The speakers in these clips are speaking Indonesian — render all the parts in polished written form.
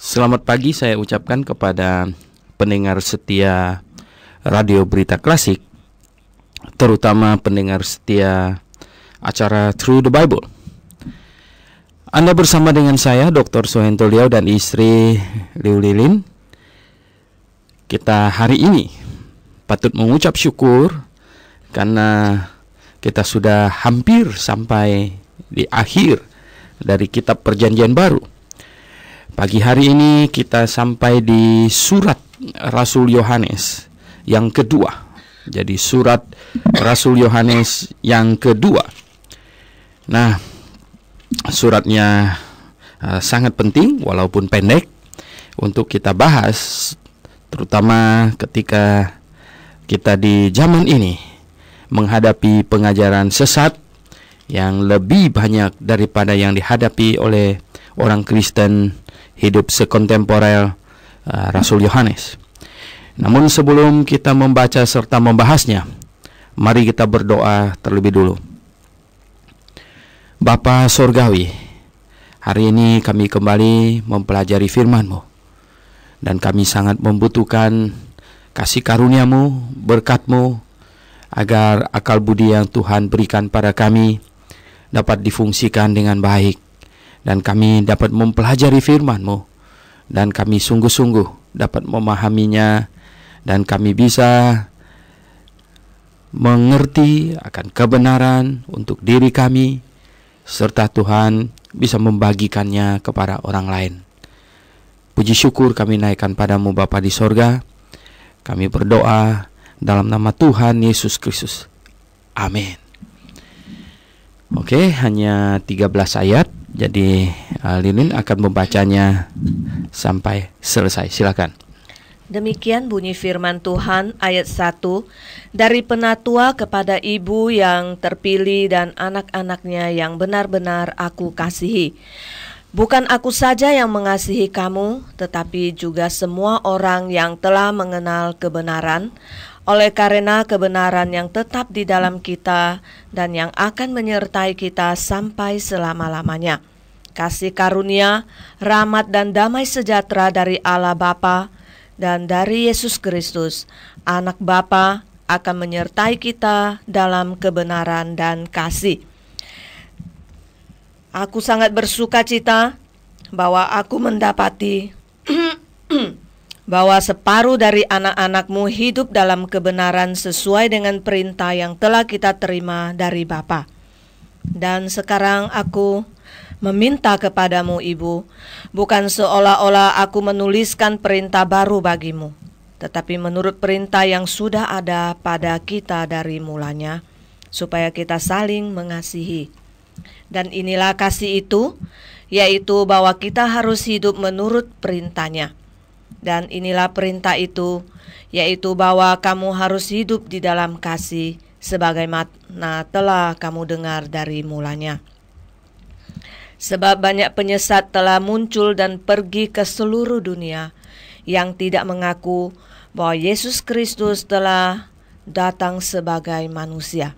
Selamat pagi saya ucapkan kepada pendengar setia Radio Berita Klasik, terutama pendengar setia acara Through the Bible. Anda bersama dengan saya, Dr. Sohento Liao dan istri Liu Lilin. Kita hari ini patut mengucap syukur karena kita sudah hampir sampai di akhir dari kitab Perjanjian Baru. Pagi hari ini kita sampai di surat Rasul Yohanes yang kedua. Jadi surat Rasul Yohanes yang kedua. Nah, suratnya sangat penting walaupun pendek untuk kita bahas, terutama ketika kita di zaman ini menghadapi pengajaran sesat yang lebih banyak daripada yang dihadapi oleh orang Kristen hidup sekontemporer Rasul Yohanes. Namun sebelum kita membaca serta membahasnya, mari kita berdoa terlebih dulu. Bapa Sorgawi, hari ini kami kembali mempelajari firman-Mu, dan kami sangat membutuhkan kasih karunia-Mu, berkat-Mu, agar akal budi yang Tuhan berikan pada kami dapat difungsikan dengan baik, dan kami dapat mempelajari firman-Mu, dan kami sungguh-sungguh dapat memahaminya, dan kami bisa mengerti akan kebenaran untuk diri kami, serta Tuhan bisa membagikannya kepada orang lain. Puji syukur kami naikkan padamu Bapa di sorga. Kami berdoa dalam nama Tuhan Yesus Kristus. Amin. Oke, hanya 13 ayat. Jadi Lilin akan membacanya sampai selesai. Silakan. Demikian bunyi firman Tuhan ayat 1. Dari penatua kepada ibu yang terpilih dan anak-anaknya yang benar-benar aku kasihi. Bukan aku saja yang mengasihi kamu, tetapi juga semua orang yang telah mengenal kebenaran, oleh karena kebenaran yang tetap di dalam kita dan yang akan menyertai kita sampai selama-lamanya. Kasih karunia, rahmat dan damai sejahtera dari Allah Bapa dan dari Yesus Kristus, Anak Bapa, akan menyertai kita dalam kebenaran dan kasih. Aku sangat bersuka cita bahwa aku mendapati bahwa separuh dari anak-anakmu hidup dalam kebenaran sesuai dengan perintah yang telah kita terima dari Bapa. Dan sekarang aku meminta kepadamu, Ibu, bukan seolah-olah aku menuliskan perintah baru bagimu, tetapi menurut perintah yang sudah ada pada kita dari mulanya, supaya kita saling mengasihi. Dan inilah kasih itu, yaitu bahwa kita harus hidup menurut perintahnya. Dan inilah perintah itu, yaitu bahwa kamu harus hidup di dalam kasih, sebagaimana telah kamu dengar dari mulanya. Sebab banyak penyesat telah muncul dan pergi ke seluruh dunia yang tidak mengaku bahwa Yesus Kristus telah datang sebagai manusia.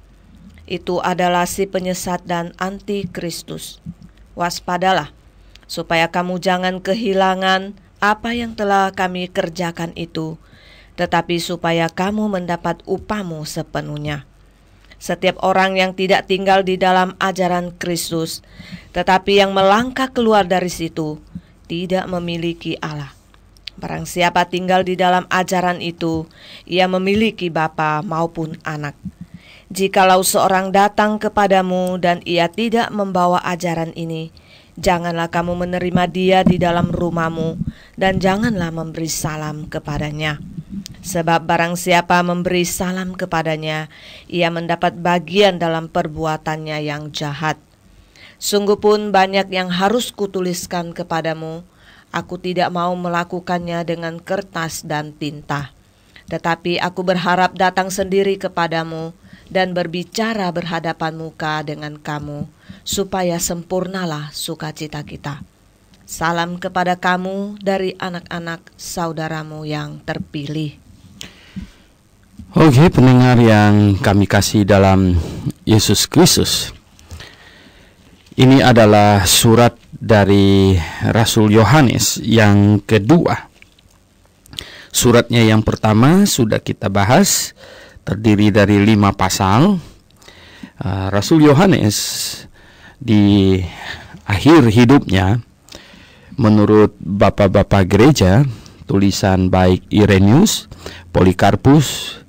Itu adalah si penyesat dan anti-Kristus. Waspadalah, supaya kamu jangan kehilangan apa yang telah kami kerjakan itu, tetapi supaya kamu mendapat upahmu sepenuhnya. Setiap orang yang tidak tinggal di dalam ajaran Kristus, tetapi yang melangkah keluar dari situ, tidak memiliki Allah. Barang siapa tinggal di dalam ajaran itu, ia memiliki Bapa maupun Anak. Jikalau seorang datang kepadamu dan ia tidak membawa ajaran ini, janganlah kamu menerima dia di dalam rumahmu, dan janganlah memberi salam kepadanya. Sebab barang siapa memberi salam kepadanya, ia mendapat bagian dalam perbuatannya yang jahat. Sungguh pun banyak yang harus kutuliskan kepadamu, aku tidak mau melakukannya dengan kertas dan tinta. Tetapi aku berharap datang sendiri kepadamu dan berbicara berhadapan muka dengan kamu, supaya sempurnalah sukacita kita. Salam kepada kamu dari anak-anak saudaramu yang terpilih. Oke, pendengar yang kami kasih dalam Yesus Kristus, ini adalah surat dari Rasul Yohanes yang kedua. Suratnya yang pertama sudah kita bahas, terdiri dari 5 pasal. Rasul Yohanes di akhir hidupnya, menurut bapak-bapak gereja, tulisan baik Irenaeus, Polikarpus,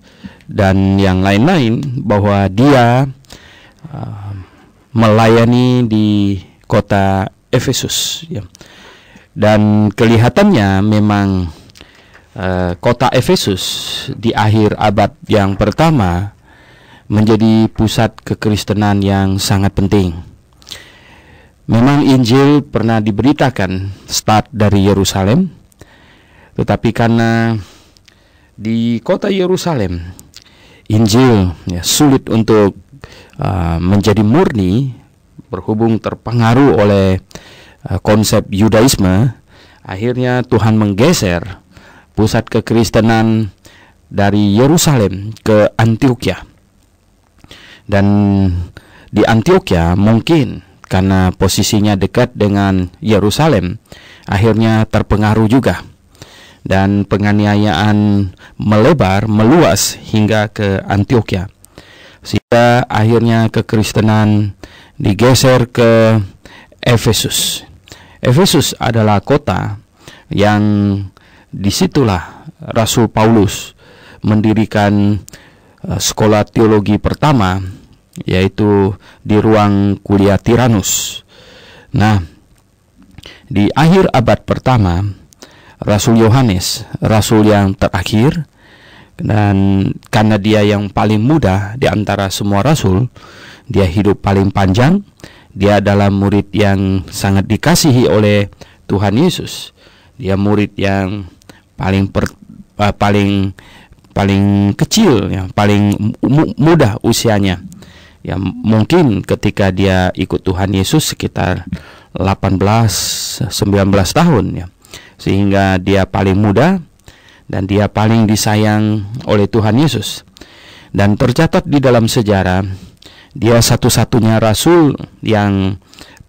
dan yang lain-lain, bahwa dia melayani di kota Efesus, ya. Dan kelihatannya memang kota Efesus di akhir abad yang pertama menjadi pusat kekristenan yang sangat penting. Memang Injil pernah diberitakan start dari Yerusalem, tetapi karena di kota Yerusalem Injil sulit untuk menjadi murni, berhubung terpengaruh oleh konsep Yudaisme, akhirnya Tuhan menggeser pusat kekristenan dari Yerusalem ke Antioquia. Dan di Antioquia mungkin karena posisinya dekat dengan Yerusalem, akhirnya terpengaruh juga. Dan penganiayaan meluas hingga ke Antioquia. Sehingga akhirnya kekristenan digeser ke Efesus. Efesus adalah kota yang disitulah Rasul Paulus mendirikan sekolah teologi pertama, yaitu di ruang kuliah Tiranus. Nah, di akhir abad pertama, Rasul Yohanes, rasul yang terakhir, dan karena dia yang paling muda di antara semua rasul, dia hidup paling panjang, dia adalah murid yang sangat dikasihi oleh Tuhan Yesus. Dia murid yang paling kecil, ya, paling muda usianya. Ya, mungkin ketika dia ikut Tuhan Yesus sekitar 18-19 tahun, ya. Sehingga dia paling muda dan dia paling disayang oleh Tuhan Yesus. Dan tercatat di dalam sejarah, dia satu-satunya rasul yang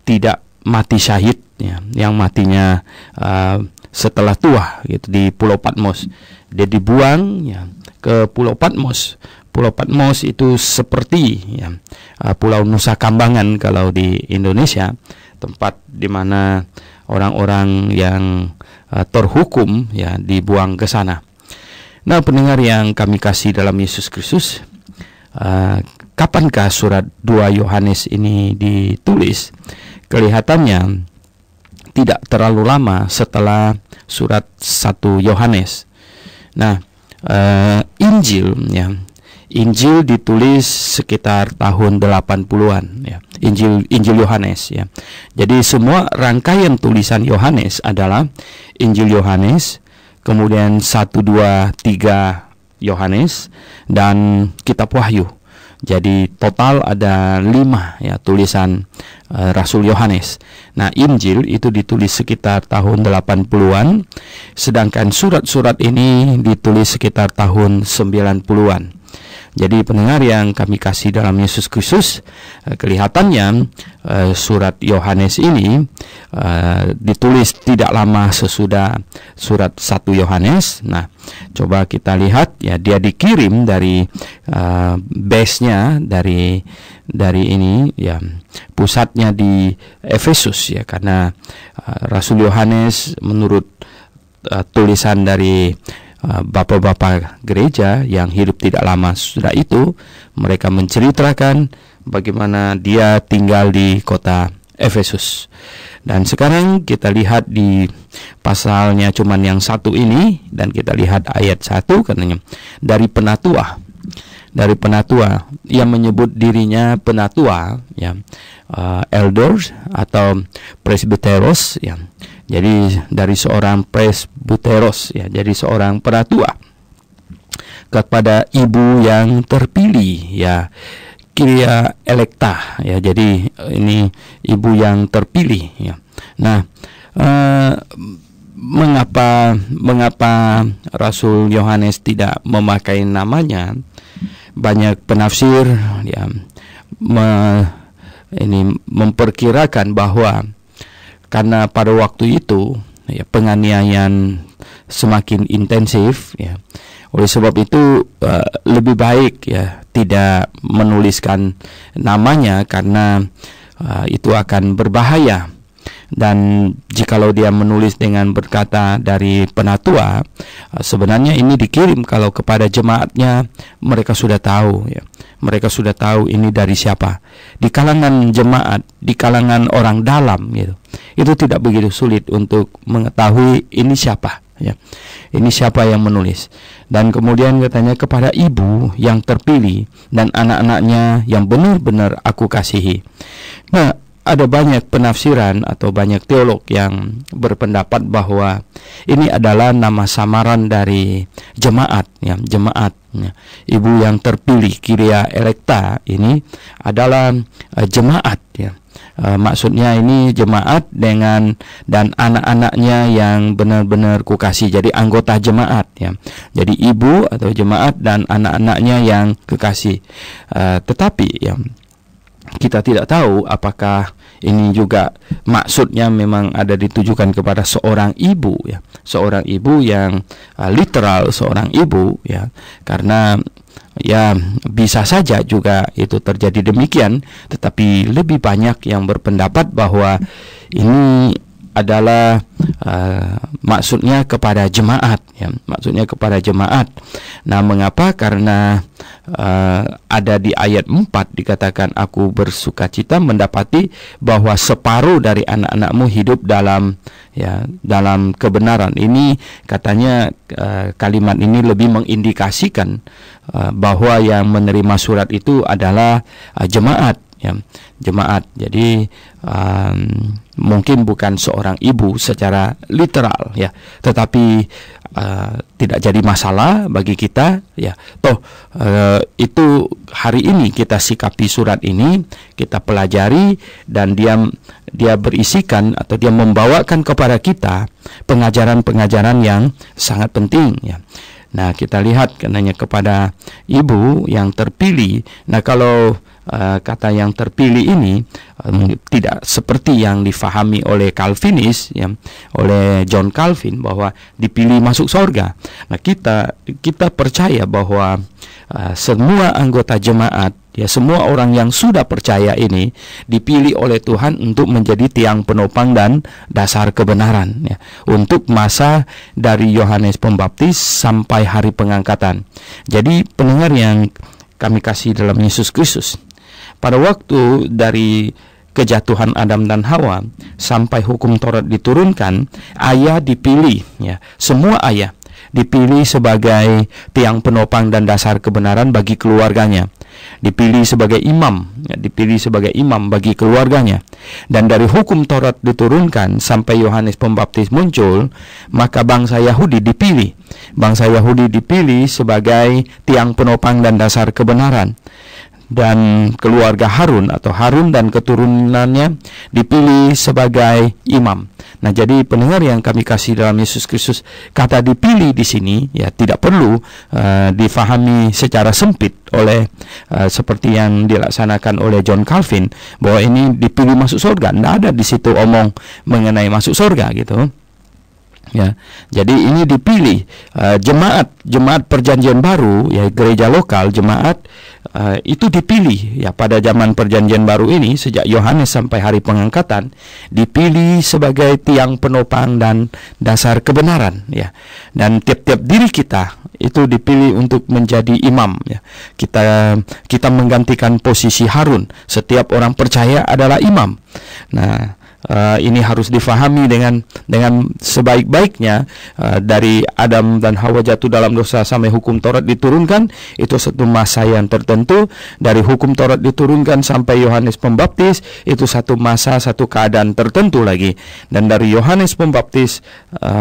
tidak mati syahid, ya, yang matinya setelah tua, gitu, di Pulau Patmos. Dia dibuang, ya, ke Pulau Patmos. Pulau Patmos itu seperti, ya, Pulau Nusa Kambangan kalau di Indonesia, tempat di mana orang-orang yang terhukum, ya, dibuang ke sana. Nah, pendengar yang kami kasih dalam Yesus Kristus, kapankah surat 2 Yohanes ini ditulis? Kelihatannya tidak terlalu lama setelah surat 1 Yohanes. Nah, Injil, ya, Injil ditulis sekitar tahun 80-an, ya. Injil Yohanes, ya. Jadi semua rangkaian tulisan Yohanes adalah Injil Yohanes, kemudian 1, 2, 3 Yohanes, dan kitab Wahyu. Jadi total ada 5, ya, tulisan Rasul Yohanes. Nah, Injil itu ditulis sekitar tahun 80-an, sedangkan surat-surat ini ditulis sekitar tahun 90-an. Jadi pendengar yang kami kasih dalam Yesus Kristus, kelihatannya surat Yohanes ini ditulis tidak lama sesudah surat 1 Yohanes. Nah, coba kita lihat, ya, dia dikirim dari base-nya dari ini, ya, pusatnya di Efesus, ya, karena Rasul Yohanes menurut tulisan dari bapak-bapak gereja yang hidup tidak lama sudah itu, mereka menceritakan bagaimana dia tinggal di kota Efesus. Dan sekarang kita lihat di pasalnya cuman yang 1 ini, dan kita lihat ayat 1, katanya dari penatua. Dari penatua, ia menyebut dirinya penatua, ya, elders atau presbyteros, ya. Jadi dari seorang presbyteros, ya, jadi seorang penatua kepada ibu yang terpilih, ya, Kyria electa, ya. Jadi ini ibu yang terpilih, ya. Nah, mengapa Rasul Yohanes tidak memakai namanya? Banyak penafsir, ya, memperkirakan bahwa karena pada waktu itu ya, penganiayaan semakin intensif ya. Oleh sebab itu lebih baik ya tidak menuliskan namanya, karena itu akan berbahaya. Dan jikalau dia menulis dengan berkata dari penatua, sebenarnya ini dikirim kalau kepada jemaatnya mereka sudah tahu ya. Mereka sudah tahu ini dari siapa. Di kalangan jemaat, di kalangan orang dalam gitu, itu tidak begitu sulit untuk mengetahui ini siapa ya. Ini siapa yang menulis. Dan kemudian katanya kepada ibu yang terpilih dan anak-anaknya yang benar-benar aku kasihi. Nah, ada banyak penafsiran atau banyak teolog yang berpendapat bahwa ini adalah nama samaran dari jemaat ya, jemaat ya. Ibu yang terpilih, Kyria Electa, ini adalah jemaat ya. Maksudnya ini jemaat dengan dan anak-anaknya yang benar-benar kukasih. Jadi anggota jemaat ya. Jadi ibu atau jemaat dan anak-anaknya yang kekasih. Tetapi ya, kita tidak tahu apakah ini juga maksudnya memang ada ditujukan kepada seorang ibu ya, seorang ibu yang literal, seorang ibu ya, karena ya bisa saja juga itu terjadi demikian, tetapi lebih banyak yang berpendapat bahwa ini adalah maksudnya kepada jemaat ya, maksudnya kepada jemaat. Nah, mengapa? Karena ada di ayat 4 dikatakan aku bersukacita mendapati bahwa separuh dari anak-anakmu hidup dalam ya, dalam kebenaran. Ini katanya kalimat ini lebih mengindikasikan bahwa yang menerima surat itu adalah jemaat ya, jemaat. Jadi mungkin bukan seorang ibu secara literal ya, tetapi tidak jadi masalah bagi kita ya. Toh itu hari ini kita sikapi surat ini, kita pelajari, dan dia berisikan atau dia membawakan kepada kita pengajaran-pengajaran yang sangat penting ya. Nah, kita lihat kenanya kepada ibu yang terpilih. Nah, kalau kata yang terpilih ini tidak seperti yang difahami oleh Calvinis ya, oleh John Calvin, bahwa dipilih masuk surga. Nah, kita percaya bahwa semua anggota jemaat ya, semua orang yang sudah percaya ini dipilih oleh Tuhan untuk menjadi tiang penopang dan dasar kebenaran ya, untuk masa dari Yohanes Pembaptis sampai hari pengangkatan. Jadi pendengar yang kami kasih dalam Yesus Kristus, pada waktu dari kejatuhan Adam dan Hawa sampai hukum Taurat diturunkan, ayah dipilih ya, semua ayah dipilih sebagai tiang penopang dan dasar kebenaran bagi keluarganya, dipilih sebagai imam ya, dipilih sebagai imam bagi keluarganya. Dan dari hukum Taurat diturunkan sampai Yohanes Pembaptis muncul, maka bangsa Yahudi dipilih sebagai tiang penopang dan dasar kebenaran. Dan keluarga Harun atau Harun dan keturunannya dipilih sebagai imam. Nah, jadi pendengar yang kami kasih dalam Yesus Kristus, kata dipilih di sini ya tidak perlu difahami secara sempit oleh seperti yang dilaksanakan oleh John Calvin, bahwa ini dipilih masuk surga. Tidak ada di situ omong mengenai masuk surga gitu. Ya, jadi ini dipilih jemaat perjanjian baru ya, gereja lokal jemaat itu dipilih ya pada zaman perjanjian baru ini, sejak Yohanes sampai hari pengangkatan, dipilih sebagai tiang penopang dan dasar kebenaran ya. Dan tiap-tiap diri kita itu dipilih untuk menjadi imam ya. Kita menggantikan posisi Harun. Setiap orang percaya adalah imam. Nah, ini harus difahami dengan sebaik-baiknya. Dari Adam dan Hawa jatuh dalam dosa sampai hukum Taurat diturunkan, itu satu masa yang tertentu. Dari hukum Taurat diturunkan sampai Yohanes Pembaptis, itu satu masa, satu keadaan tertentu lagi. Dan dari Yohanes Pembaptis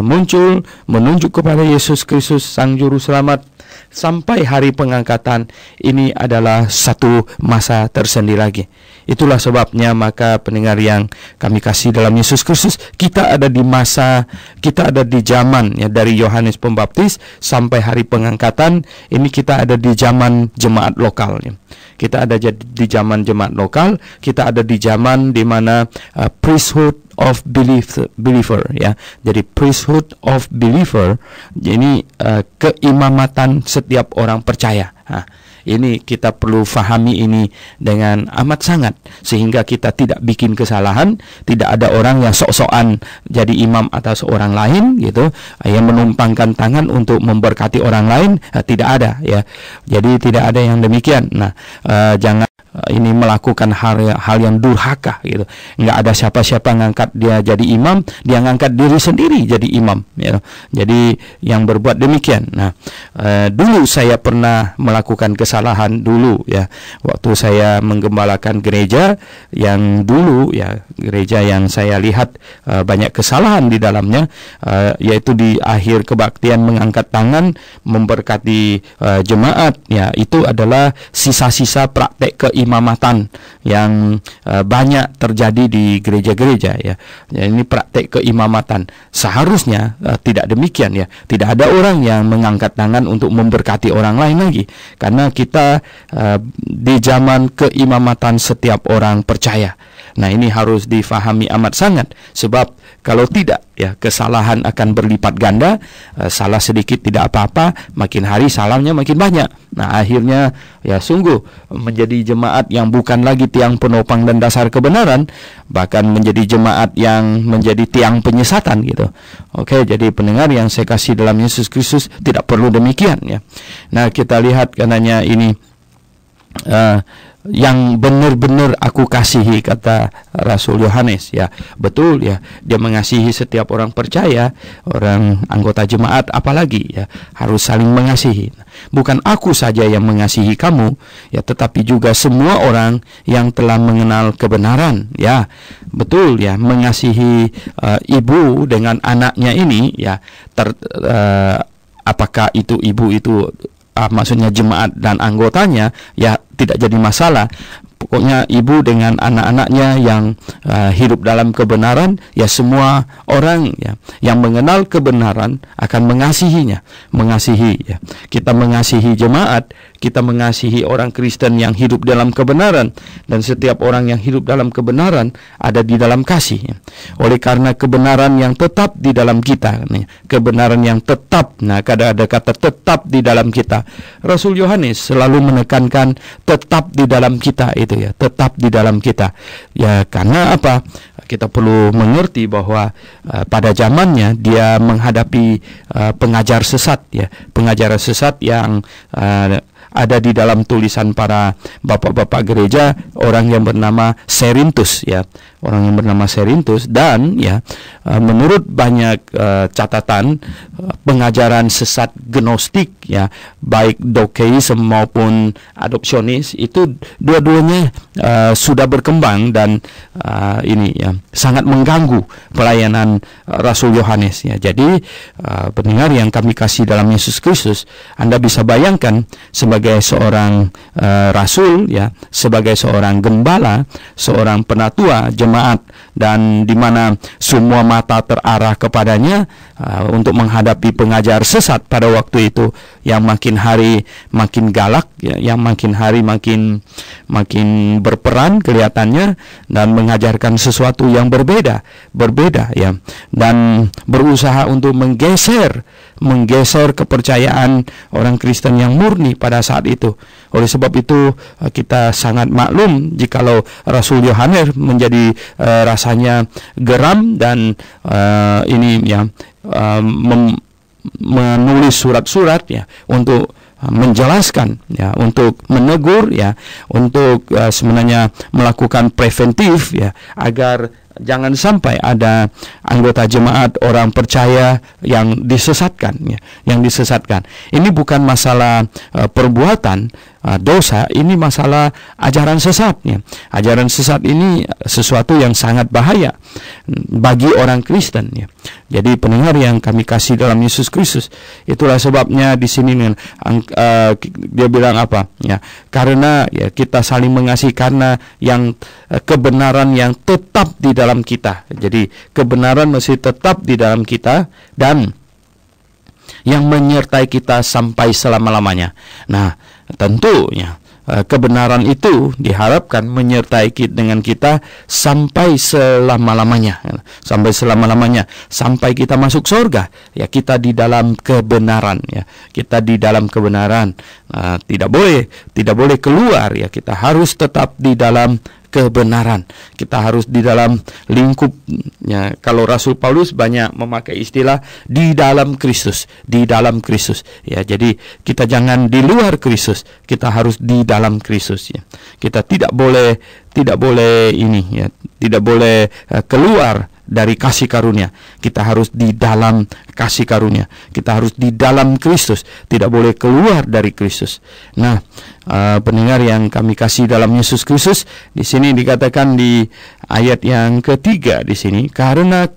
muncul menunjuk kepada Yesus Kristus Sang Juru Selamat sampai hari pengangkatan, ini adalah satu masa tersendiri lagi. Itulah sebabnya maka pendengar yang kami kasih dalam Yesus Kristus, kita ada di zaman ya, dari Yohanes Pembaptis sampai hari pengangkatan. Ini kita ada di zaman jemaat lokal ya. Kita ada di zaman jemaat lokal, kita ada di zaman di mana priesthood of believer ya. Jadi priesthood of believer, ini keimamatan setiap orang percaya. Ini kita perlu fahami ini dengan amat sangat, sehingga kita tidak bikin kesalahan. Tidak ada orang yang sok-sokan jadi imam atas orang lain gitu, yang menumpangkan tangan untuk memberkati orang lain. Tidak ada ya. Jadi tidak ada yang demikian. Nah, jangan ini melakukan hal yang durhaka gitu. Nggak ada siapa-siapa ngangkat dia jadi imam, dia ngangkat diri sendiri jadi imam ya. Jadi yang berbuat demikian. Nah, dulu saya pernah melakukan kesalahan dulu ya, waktu saya menggembalakan gereja yang dulu ya, gereja yang saya lihat banyak kesalahan di dalamnya, yaitu di akhir kebaktian mengangkat tangan memberkati jemaat ya. Itu adalah sisa-sisa praktek keimamatan yang banyak terjadi di gereja-gereja ya. Ini praktek keimamatan. Seharusnya tidak demikian ya. Tidak ada orang yang mengangkat tangan untuk memberkati orang lain lagi, karena kita di zaman keimamatan setiap orang percaya. Nah, ini harus difahami amat sangat, sebab kalau tidak ya, kesalahan akan berlipat ganda. Salah sedikit tidak apa-apa, makin hari salahnya makin banyak. Nah, akhirnya ya sungguh menjadi jemaat yang bukan lagi tiang penopang dan dasar kebenaran, bahkan menjadi jemaat yang menjadi tiang penyesatan gitu. Oke, jadi pendengar yang saya kasih dalam Yesus Kristus, tidak perlu demikian ya. Nah, kita lihat karenanya ini yang benar-benar aku kasihi, kata Rasul Yohanes ya. Betul ya, dia mengasihi setiap orang percaya, orang anggota jemaat apalagi ya, harus saling mengasihi. Bukan aku saja yang mengasihi kamu ya, tetapi juga semua orang yang telah mengenal kebenaran ya. Betul ya, mengasihi ibu dengan anaknya ini ya, apakah itu ibu itu maksudnya jemaat dan anggotanya ya, tidak jadi masalah. Pokoknya ibu dengan anak-anaknya yang hidup dalam kebenaran ya, semua orang ya yang mengenal kebenaran akan mengasihinya, mengasihi ya. Kita mengasihi jemaat, kita mengasihi orang Kristen yang hidup dalam kebenaran, dan setiap orang yang hidup dalam kebenaran ada di dalam kasih ya. Oleh karena kebenaran yang tetap di dalam kita, kebenaran yang tetap. Nah, ada kata tetap di dalam kita. Rasul Yohanes selalu menekankan tetap di dalam kita itu ya, tetap di dalam kita ya. Karena apa? Kita perlu mengerti bahwa pada zamannya dia menghadapi pengajar sesat ya, pengajar sesat yang ada di dalam tulisan para bapak-bapak gereja, orang yang bernama Cerinthus ya, orang yang bernama Cerinthus. Dan ya, menurut banyak catatan, pengajaran sesat gnostik ya, baik Dokeisme maupun adopsionis, itu dua-duanya sudah berkembang dan ini ya, sangat mengganggu pelayanan Rasul Yohanes ya. Jadi pendengar yang kami kasih dalam Yesus Kristus, Anda bisa bayangkan sebagai seorang rasul ya, sebagai seorang gembala, seorang penatua jemaat, dan di mana semua mata terarah kepadanya untuk menghadapi pengajar sesat pada waktu itu, yang makin hari makin galak ya, yang makin hari makin berperan kelihatannya, dan mengajarkan sesuatu yang berbeda ya, dan berusaha untuk menggeser kepercayaan orang Kristen yang murni pada saat itu. Oleh sebab itu kita sangat maklum jikalau Rasul Yohanes menjadi rasanya geram dan ini ya, menulis surat-surat ya, untuk menjelaskan ya, untuk menegur ya, untuk sebenarnya melakukan preventif ya, agar jangan sampai ada anggota jemaat orang percaya yang disesatkan ya, yang disesatkan. Ini bukan masalah perbuatan dosa, ini masalah ajaran sesat ya. Ajaran sesat ini sesuatu yang sangat bahaya. bagi orang Kristen ya. Jadi pendengar yang kami kasih dalam Yesus Kristus, itulah sebabnya di sini dia bilang apa ya, karena ya kita saling mengasihi karena yang kebenaran yang tetap di dalam kita. Jadi kebenaran masih tetap di dalam kita dan yang menyertai kita sampai selama-lamanya. Nah, tentunya kebenaran itu diharapkan menyertai dengan kita sampai selama-lamanya, sampai kita masuk surga. Ya, kita di dalam kebenaran ya. Kita di dalam kebenaran. Tidak boleh keluar ya. Kita harus tetap di dalam kebenaran. Kita harus di dalam lingkupnya. Kalau Rasul Paulus banyak memakai istilah di dalam Kristus, ya. Jadi kita jangan di luar Kristus, kita harus di dalam Kristus ya. Kita tidak boleh keluar dari kasih karunia. Kita harus di dalam kasih karunia. Kita harus di dalam Kristus, tidak boleh keluar dari Kristus. Nah, pendengar yang kami kasih dalam Yesus Kristus, di sini dikatakan di ayat yang ketiga di sini, karena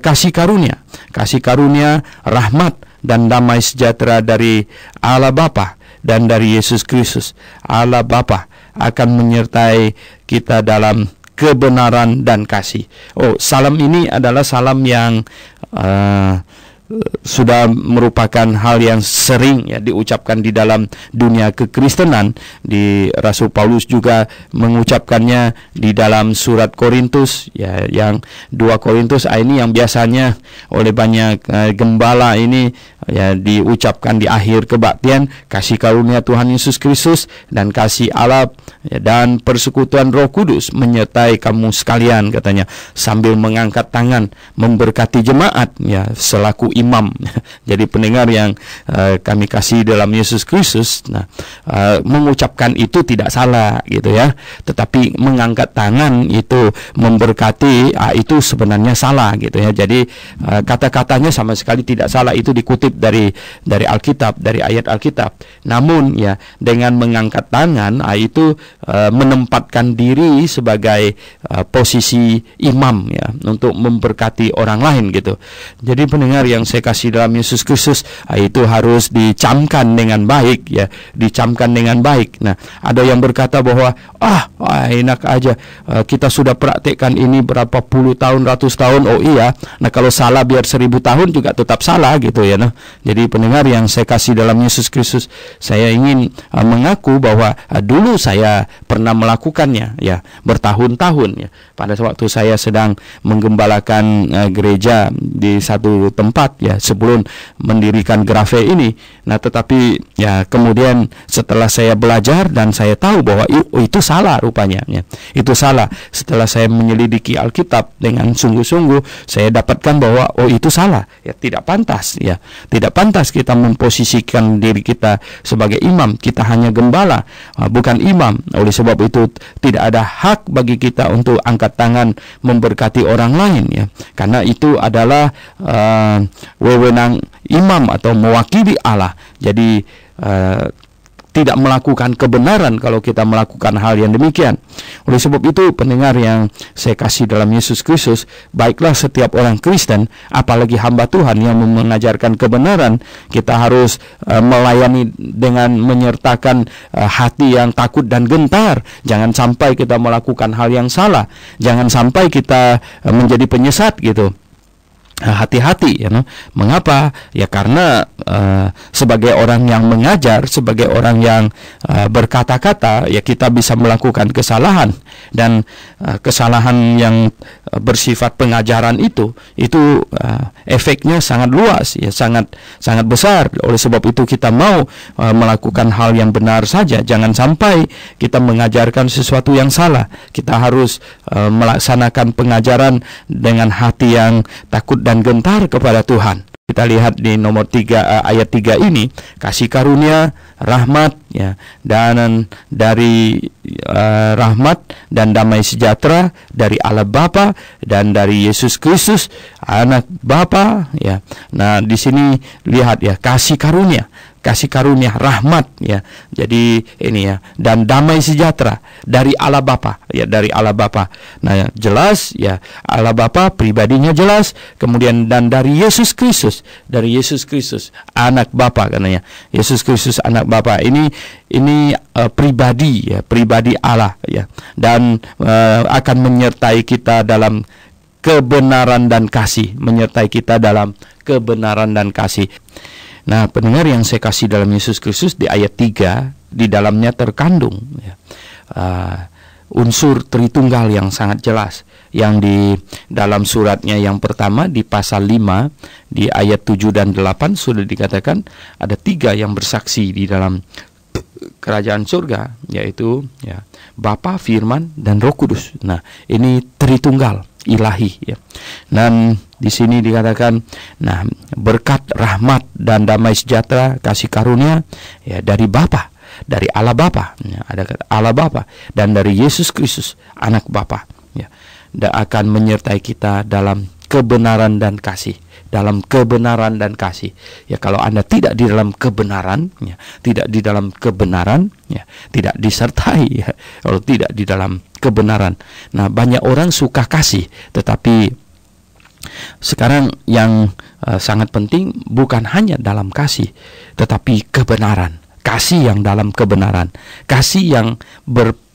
kasih karunia, rahmat dan damai sejahtera dari Allah Bapa dan dari Yesus Kristus. Allah Bapa akan menyertai kita dalam kebenaran dan kasih. Salam ini adalah salam yang sudah merupakan hal yang sering ya diucapkan di dalam dunia kekristenan. Di Rasul Paulus juga mengucapkannya di dalam surat Korintus ya, yang 2 Korintus ini yang biasanya oleh banyak gembala ini ya diucapkan di akhir kebaktian. Kasih karunia Tuhan Yesus Kristus dan kasih Allah ya, dan persekutuan Roh Kudus menyertai kamu sekalian, katanya, sambil mengangkat tangan memberkati jemaat ya selaku imam. Jadi pendengar yang kami kasih dalam Yesus Kristus, mengucapkan itu tidak salah gitu ya, tetapi mengangkat tangan itu memberkati itu sebenarnya salah gitu ya. Jadi kata-katanya sama sekali tidak salah, itu dikutip dari Alkitab, dari ayat Alkitab. Namun ya dengan mengangkat tangan itu menempatkan diri sebagai posisi imam ya untuk memberkati orang lain gitu. Jadi pendengar yang saya kasih dalam Yesus Kristus, itu harus dicamkan dengan baik ya, dicamkan dengan baik. Nah, ada yang berkata bahwa enak aja, kita sudah praktekkan ini berapa puluh tahun, ratus tahun. Oh iya, nah kalau salah biar 1000 tahun juga tetap salah gitu ya. Nah, jadi pendengar yang saya kasih dalam Yesus Kristus, saya ingin mengaku bahwa dulu saya pernah melakukannya ya bertahun-tahun ya. Pada waktu saya sedang menggembalakan gereja di satu tempat ya sebelum mendirikan Grafe ini. Nah, tetapi ya kemudian setelah saya belajar dan saya tahu bahwa itu salah rupanya ya. Itu salah. Setelah saya menyelidiki Alkitab dengan sungguh-sungguh, saya dapatkan bahwa itu salah ya, tidak pantas ya. Tidak pantas kita memposisikan diri kita sebagai imam. Kita hanya gembala, bukan imam. Oleh sebab itu tidak ada hak bagi kita untuk angkat tangan memberkati orang lain ya. Karena itu adalah wewenang imam atau mewakili Allah. Jadi tidak melakukan kebenaran kalau kita melakukan hal yang demikian. Oleh sebab itu pendengar yang saya kasih dalam Yesus Kristus, baiklah setiap orang Kristen, apalagi hamba Tuhan yang mengajarkan kebenaran, kita harus melayani dengan menyertakan hati yang takut dan gentar. Jangan sampai kita melakukan hal yang salah, jangan sampai kita menjadi penyesat gitu. Hati-hati ya, mengapa? Ya karena sebagai orang yang mengajar, sebagai orang yang berkata-kata, ya kita bisa melakukan kesalahan, dan kesalahan yang bersifat pengajaran itu efeknya sangat luas ya, sangat besar. Oleh sebab itu kita mau melakukan hal yang benar saja, jangan sampai kita mengajarkan sesuatu yang salah. Kita harus melaksanakan pengajaran dengan hati yang takut dan gentar kepada Tuhan. Kita lihat di nomor 3 ayat 3 ini, kasih karunia, rahmat ya, dan dari rahmat dan damai sejahtera dari Allah Bapa dan dari Yesus Kristus Anak Bapa ya. Nah, di sini lihat ya, kasih karunia kasih karunia, rahmat ya. Jadi ini ya, dan damai sejahtera dari Allah Bapa ya, dari Allah Bapa. Nah, jelas ya, Allah Bapa pribadinya jelas, kemudian dan dari Yesus Kristus, anak Bapa katanya. Yesus Kristus anak Bapa. Ini pribadi ya, pribadi Allah ya, dan akan menyertai kita dalam kebenaran dan kasih, menyertai kita dalam kebenaran dan kasih. Nah, pendengar yang saya kasih dalam Yesus Kristus, di ayat 3 di dalamnya terkandung ya, unsur Tritunggal yang sangat jelas, yang di dalam suratnya yang pertama di pasal 5 di ayat 7 dan 8 sudah dikatakan ada 3 yang bersaksi di dalam kerajaan surga, yaitu ya, Bapa, Firman, dan Roh Kudus. Nah, ini Tritunggal ilahi ya. Dan di sini dikatakan, nah, berkat, rahmat, dan damai sejahtera, kasih karunia ya dari Bapa, dari Allah Bapa ya, ada kata Allah Bapa, dan dari Yesus Kristus anak Bapa ya, dan akan menyertai kita dalam kebenaran dan kasih, dalam kebenaran dan kasih ya. Kalau Anda tidak di dalam kebenaran ya, tidak di dalam kebenaran ya, tidak disertai ya, kalau tidak di dalam kebenaran. Nah, banyak orang suka kasih, tetapi sekarang yang sangat penting bukan hanya dalam kasih, tetapi kebenaran. Kasih yang dalam kebenaran, kasih yang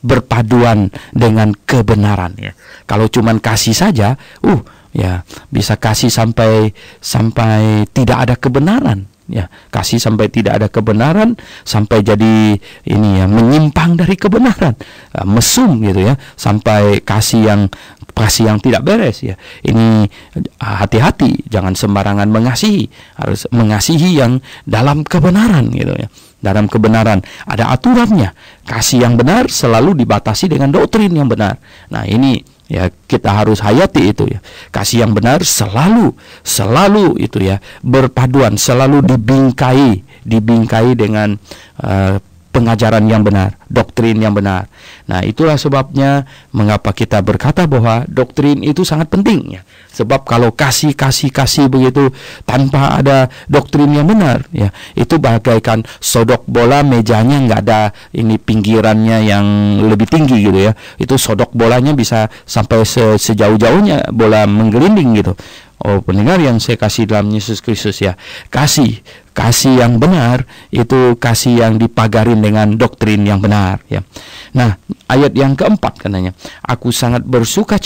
berpaduan dengan kebenaran ya. Kalau cuman kasih saja, ya bisa kasih sampai tidak ada kebenaran ya, kasih sampai tidak ada kebenaran, sampai jadi ini ya, menyimpang dari kebenaran, mesum gitu ya, sampai kasih yang tidak beres ya. Ini hati-hati, jangan sembarangan mengasihi, harus mengasihi yang dalam kebenaran gitu ya. Dalam kebenaran ada aturannya. Kasih yang benar selalu dibatasi dengan doktrin yang benar. Nah, ini ya, kita harus hayati itu ya. Kasih yang benar selalu itu ya, berpaduan, selalu dibingkai dengan pengajaran yang benar, doktrin yang benar. Nah, itulah sebabnya mengapa kita berkata bahwa doktrin itu sangat penting ya. Sebab kalau kasih begitu tanpa ada doktrin yang benar ya, itu bagaikan sodok bola, mejanya nggak ada ini pinggirannya yang lebih tinggi gitu ya. Itu sodok bolanya bisa sampai sejauh-jauhnya bola menggelinding gitu. Oh, pendengar yang saya kasih dalam Yesus Kristus ya, kasih yang benar itu kasih yang dipagarin dengan doktrin yang benar ya. Nah, ayat yang keempat katanya, aku sangat bersuka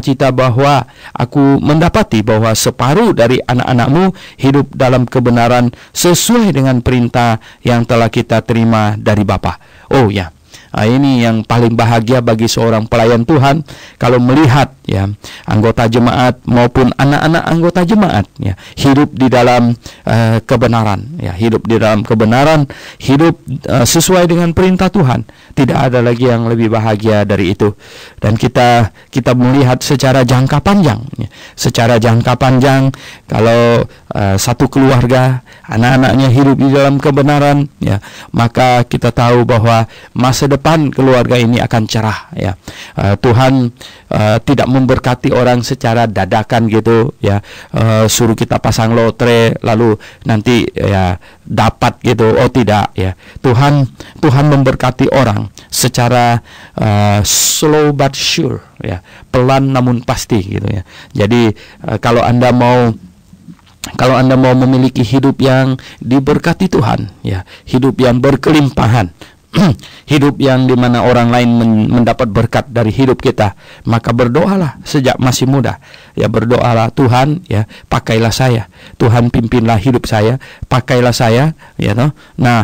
cita bahwa aku mendapati bahwa separuh dari anak-anakmu hidup dalam kebenaran sesuai dengan perintah yang telah kita terima dari Bapa. Oh ya, ini yang paling bahagia bagi seorang pelayan Tuhan, kalau melihat ya anggota jemaat maupun anak-anak anggota jemaat ya hidup di dalam kebenaran ya, hidup di dalam kebenaran, hidup sesuai dengan perintah Tuhan. Tidak ada lagi yang lebih bahagia dari itu. Dan kita melihat secara jangka panjang ya. Secara jangka panjang, kalau satu keluarga anak-anaknya hidup di dalam kebenaran ya, maka kita tahu bahwa masa depan keluarga ini akan cerah ya. Tuhan tidak memberkati orang secara dadakan gitu ya, suruh kita pasang lotre lalu nanti ya dapat gitu. Oh tidak ya, Tuhan memberkati orang secara slow but sure ya, pelan namun pasti gitu ya. Jadi kalau Anda mau memiliki hidup yang diberkati Tuhan ya, hidup yang berkelimpahan, hidup yang dimana orang lain mendapat berkat dari hidup kita, maka berdoalah sejak masih muda ya. Berdoalah, Tuhan ya, pakailah saya, Tuhan pimpinlah hidup saya, pakailah saya ya toh. Nah,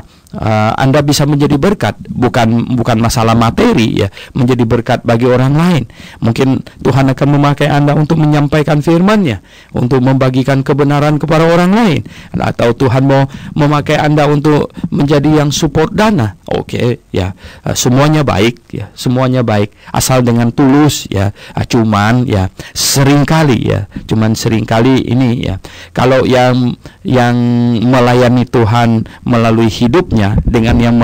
Anda bisa menjadi berkat, bukan masalah materi ya, menjadi berkat bagi orang lain. Mungkin Tuhan akan memakai Anda untuk menyampaikan firman-Nya, untuk membagikan kebenaran kepada orang lain, atau Tuhan mau memakai Anda untuk menjadi yang support dana. Oke ya, semuanya baik ya, semuanya baik asal dengan tulus ya. Cuman seringkali ini ya, kalau yang melayani Tuhan melalui hidupnya hidupnya dengan yang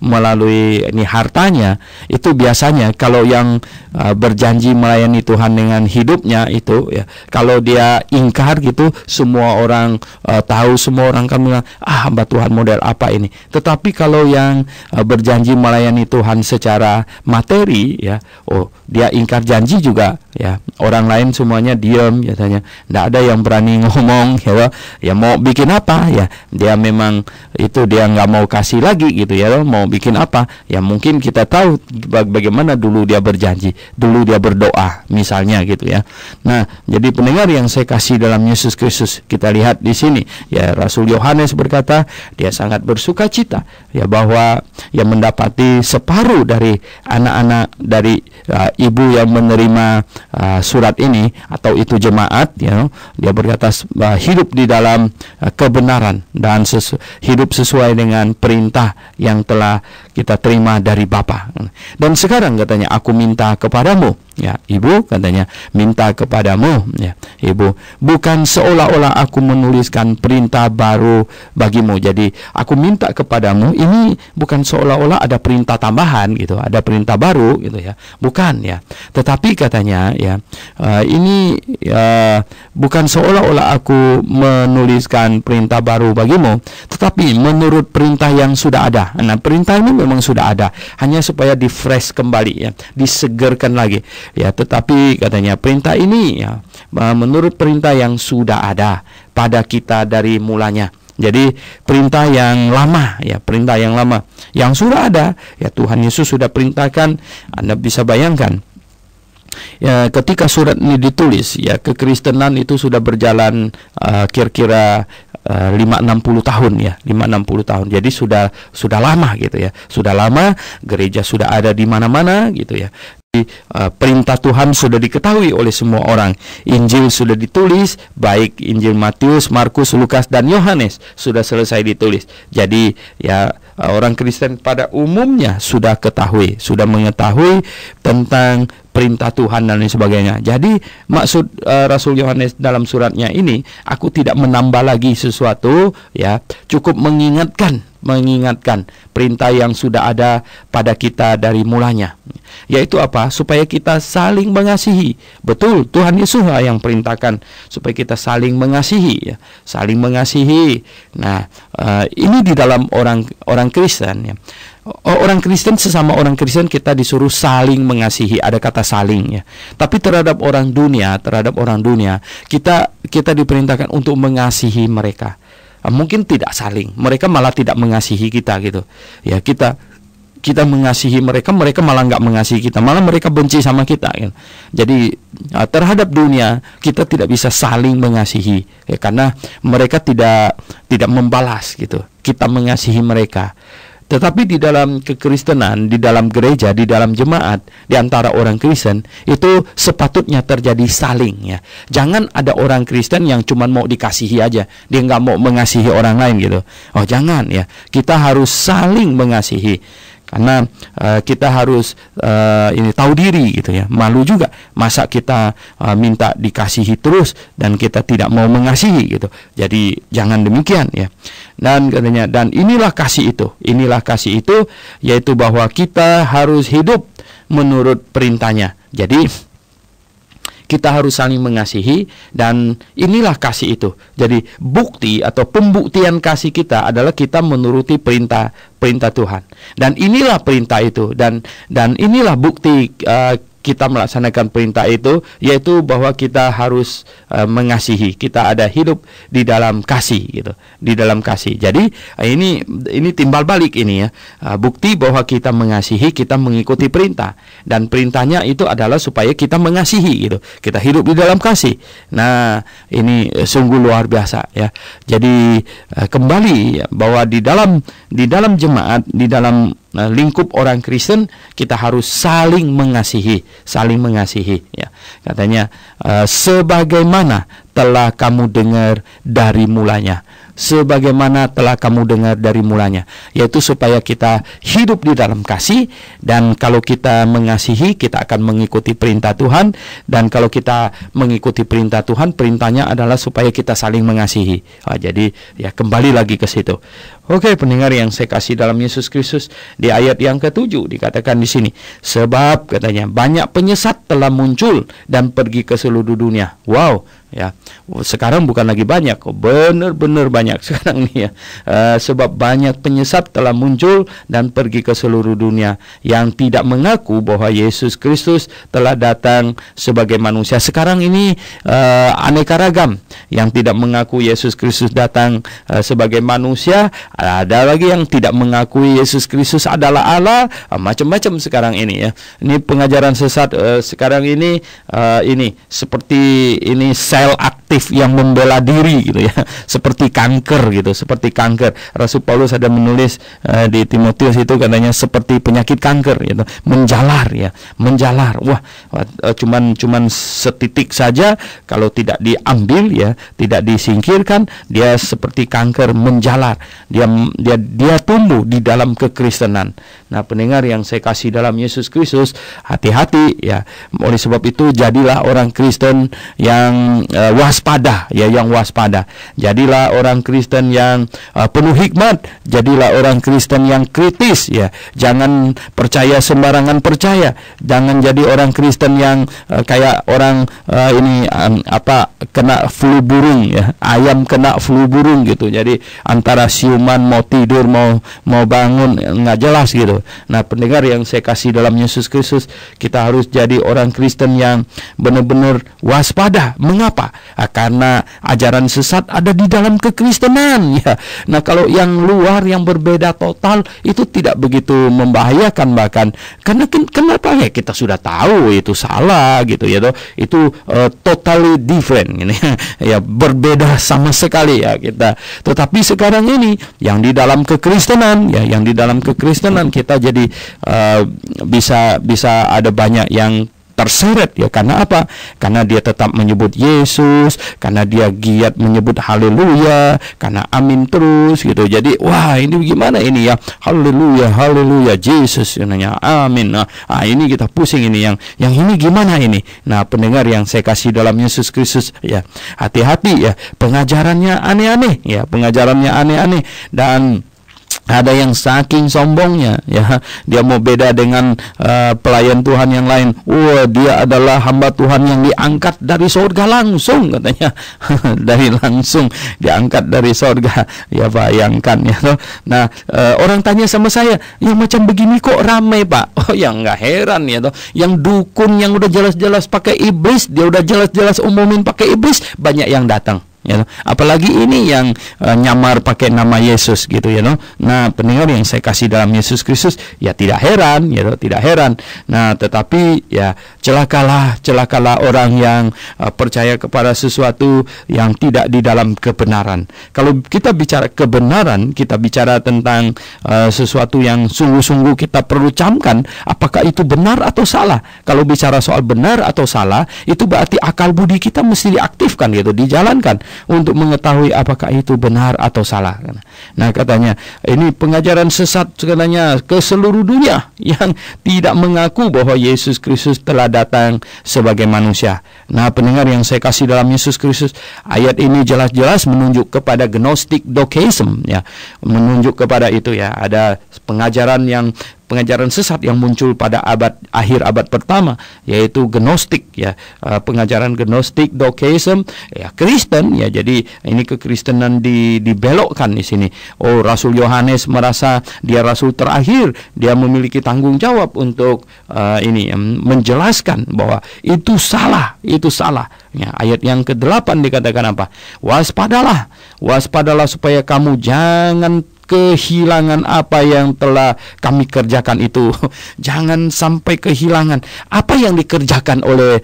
melalui ini hartanya, itu biasanya kalau yang berjanji melayani Tuhan dengan hidupnya itu ya, kalau dia ingkar gitu, semua orang tahu, semua orang kan bilang, hamba Tuhan model apa ini. Tetapi kalau yang berjanji melayani Tuhan secara materi ya, dia ingkar janji juga ya, orang lain semuanya diam biasanya, tidak ada yang berani ngomong ya mau bikin apa ya, dia memang itu dia nggak mau kasih lagi gitu ya, mau bikin apa ya, mungkin kita tahu bagaimana dulu dia berjanji, dulu dia berdoa misalnya gitu ya. Nah, jadi pendengar yang saya kasih dalam Yesus Kristus, kita lihat di sini ya, Rasul Yohanes berkata dia sangat bersuka cita ya bahwa yang mendapati separuh dari anak-anak dari ibu yang menerima surat ini, atau itu jemaat ya, dia berkata hidup di dalam kebenaran dan hidup sesuai dengan perintah yang telah kita terima dari Bapa. Dan sekarang katanya, aku minta kepadamu ya ibu, katanya minta kepadamu ya ibu, bukan seolah-olah aku menuliskan perintah baru bagimu. Jadi aku minta kepadamu ini bukan seolah-olah ada perintah tambahan gitu, ada perintah baru gitu ya, bukan ya. Tetapi katanya ya, ini bukan seolah-olah aku menuliskan perintah baru bagimu, tetapi menurut perintah yang sudah ada. Nah, perintah ini memang sudah ada, hanya supaya di-fresh kembali ya, disegarkan lagi ya. Tetapi katanya perintah ini ya menurut perintah yang sudah ada pada kita dari mulanya. Jadi perintah yang lama ya, perintah yang lama yang sudah ada ya, Tuhan Yesus sudah perintahkan. Anda bisa bayangkan ya, ketika surat ini ditulis ya, kekristenan itu sudah berjalan kira-kira 5-60 tahun ya, 5-60 tahun. Jadi sudah lama gitu ya, sudah lama, gereja sudah ada di mana-mana gitu ya. Perintah Tuhan sudah diketahui oleh semua orang. Injil sudah ditulis, baik Injil Matius, Markus, Lukas, dan Yohanes sudah selesai ditulis. Jadi ya, orang Kristen pada umumnya sudah mengetahui tentang perintah Tuhan dan lain sebagainya. Jadi maksud Rasul Yohanes dalam suratnya ini, aku tidak menambah lagi sesuatu ya, cukup mengingatkan perintah yang sudah ada pada kita dari mulanya. Yaitu apa? Supaya kita saling mengasihi. Betul, Tuhan Yesus yang perintahkan supaya kita saling mengasihi ya, saling mengasihi. Nah, ini di dalam orang Kristen ya. Orang Kristen, sesama orang Kristen kita disuruh saling mengasihi, ada kata saling ya. Tapi terhadap orang dunia kita diperintahkan untuk mengasihi mereka. Mungkin tidak saling, mereka malah tidak mengasihi kita gitu ya. Kita mengasihi mereka malah nggak mengasihi kita, malah mereka benci sama kita gitu. Jadi terhadap dunia kita tidak bisa saling mengasihi ya, karena mereka tidak membalas gitu kita mengasihi mereka. Tetapi di dalam kekristenan, di dalam gereja, di dalam jemaat, di antara orang Kristen, itu sepatutnya terjadi saling ya. Jangan ada orang Kristen yang cuma mau dikasihi aja, dia nggak mau mengasihi orang lain gitu. Oh jangan ya, kita harus saling mengasihi. Karena kita harus ini tahu diri gitu ya, malu juga masa kita minta dikasihi terus dan kita tidak mau mengasihi gitu. Jadi jangan demikian ya. Dan katanya, dan inilah kasih itu yaitu bahwa kita harus hidup menurut perintahnya. Jadi kita harus saling mengasihi, dan inilah kasih itu. Jadi bukti atau pembuktian kasih kita adalah kita menuruti perintah Tuhan. Dan inilah perintah itu, dan inilah bukti kita melaksanakan perintah itu, yaitu bahwa kita harus mengasihi. Kita ada hidup di dalam kasih gitu, di dalam kasih. Jadi ini timbal balik ini ya. Bukti bahwa kita mengasihi, kita mengikuti perintah, dan perintahnya itu adalah supaya kita mengasihi gitu. Kita hidup di dalam kasih. Nah, ini sungguh luar biasa ya. Jadi kembali ya, bahwa di dalam jemaat, di dalam lingkup orang Kristen, kita harus saling mengasihi ya. Katanya sebagaimana telah kamu dengar dari mulanya. Sebagaimana telah kamu dengar dari mulanya, yaitu supaya kita hidup di dalam kasih. Dan kalau kita mengasihi, kita akan mengikuti perintah Tuhan. Dan kalau kita mengikuti perintah Tuhan, perintahnya adalah supaya kita saling mengasihi. Jadi ya kembali lagi ke situ. Oke, pendengar yang saya kasih dalam Yesus Kristus, di ayat yang ke-7 dikatakan di sini, sebab katanya banyak penyesat telah muncul dan pergi ke seluruh dunia. Wow, ya, sekarang bukan lagi banyak, benar-benar banyak sekarang nih ya. Sebab banyak penyesat telah muncul dan pergi ke seluruh dunia yang tidak mengaku bahwa Yesus Kristus telah datang sebagai manusia. Sekarang ini aneka ragam yang tidak mengaku Yesus Kristus datang sebagai manusia. Ada lagi yang tidak mengakui Yesus Kristus adalah Allah. Macam-macam sekarang ini ya. Ini pengajaran sesat sekarang ini seperti ini sel aktif yang membela diri gitu ya. Seperti kanker gitu, seperti kanker. Rasul Paulus ada menulis di Timotius itu katanya seperti penyakit kanker gitu, menjalar ya, menjalar. Wah, cuman setitik saja kalau tidak diambil ya, tidak disingkirkan, dia seperti kanker menjalar. Dia tumbuh di dalam kekristenan. Nah, pendengar yang saya kasih dalam Yesus Kristus, hati-hati ya. Oleh sebab itu jadilah orang Kristen yang waspada ya, yang waspada. Jadilah orang Kristen yang penuh hikmat, jadilah orang Kristen yang kritis ya. Jangan percaya sembarangan percaya. Jangan jadi orang Kristen yang kayak orang kena flu burung ya. Ayam kena flu burung gitu. Jadi antara siuman mau tidur mau bangun nggak jelas gitu. Nah, pendengar yang saya kasih dalam Yesus Kristus, kita harus jadi orang Kristen yang benar-benar waspada. Mengapa? Karena ajaran sesat ada di dalam kekristenan ya. Nah, kalau yang luar yang berbeda total itu tidak begitu membahayakan, bahkan karena kenapa ya, kita sudah tahu itu salah gitu ya toh. Itu totally different ini ya, berbeda sama sekali ya kita. Tetapi sekarang ini yang di dalam kekristenan ya, yang di dalam kekristenan kita jadi bisa ada banyak yang terseret ya. Karena apa? Karena dia tetap menyebut Yesus, karena dia giat menyebut haleluya, karena amin terus gitu. Jadi wah, ini gimana ini ya, haleluya haleluya Yesus nanya amin. Nah, ini kita pusing ini yang ini gimana ini. Nah, pendengar yang saya kasih dalam Yesus Kristus ya, hati-hati ya, pengajarannya aneh-aneh ya, pengajarannya aneh-aneh. Dan ada yang saking sombongnya ya, dia mau beda dengan pelayan Tuhan yang lain. Wah, dia adalah hamba Tuhan yang diangkat dari surga langsung katanya. Dari langsung diangkat dari surga. Ya bayangkan ya toh. Nah, orang tanya sama saya, yang macam begini kok ramai Pak? Oh ya, nggak heran ya toh. Yang dukun yang udah jelas-jelas pakai iblis, dia udah jelas-jelas umumin pakai iblis, banyak yang datang. Ya, apalagi ini yang nyamar pakai nama Yesus gitu ya. Nah, pendengar yang saya kasih dalam Yesus Kristus, ya tidak heran ya, tidak heran. Nah, tetapi ya celakalah orang yang percaya kepada sesuatu yang tidak di dalam kebenaran. Kalau kita bicara kebenaran, kita bicara tentang sesuatu yang sungguh-sungguh kita perlu camkan, apakah itu benar atau salah. Kalau bicara soal benar atau salah, itu berarti akal budi kita mesti diaktifkan gitu, dijalankan untuk mengetahui apakah itu benar atau salah. Nah, katanya ini pengajaran sesat katanya ke seluruh dunia yang tidak mengaku bahwa Yesus Kristus telah datang sebagai manusia. Nah, pendengar yang saya kasih dalam Yesus Kristus, ayat ini jelas-jelas menunjuk kepada Gnostic Doceism ya, menunjuk kepada itu ya. Ada pengajaran sesat yang muncul pada akhir abad pertama, yaitu Gnostik ya, pengajaran Gnostik Doceism ya, Kristen ya. Jadi ini kekristenan dibelokkan di sini. Oh, Rasul Yohanes merasa dia rasul terakhir, dia memiliki tanggung jawab untuk menjelaskan bahwa itu salah ya. Ayat yang ke-8 dikatakan apa? Waspadalah supaya kamu jangan kehilangan apa yang telah kami kerjakan itu. Jangan sampai kehilangan apa yang dikerjakan oleh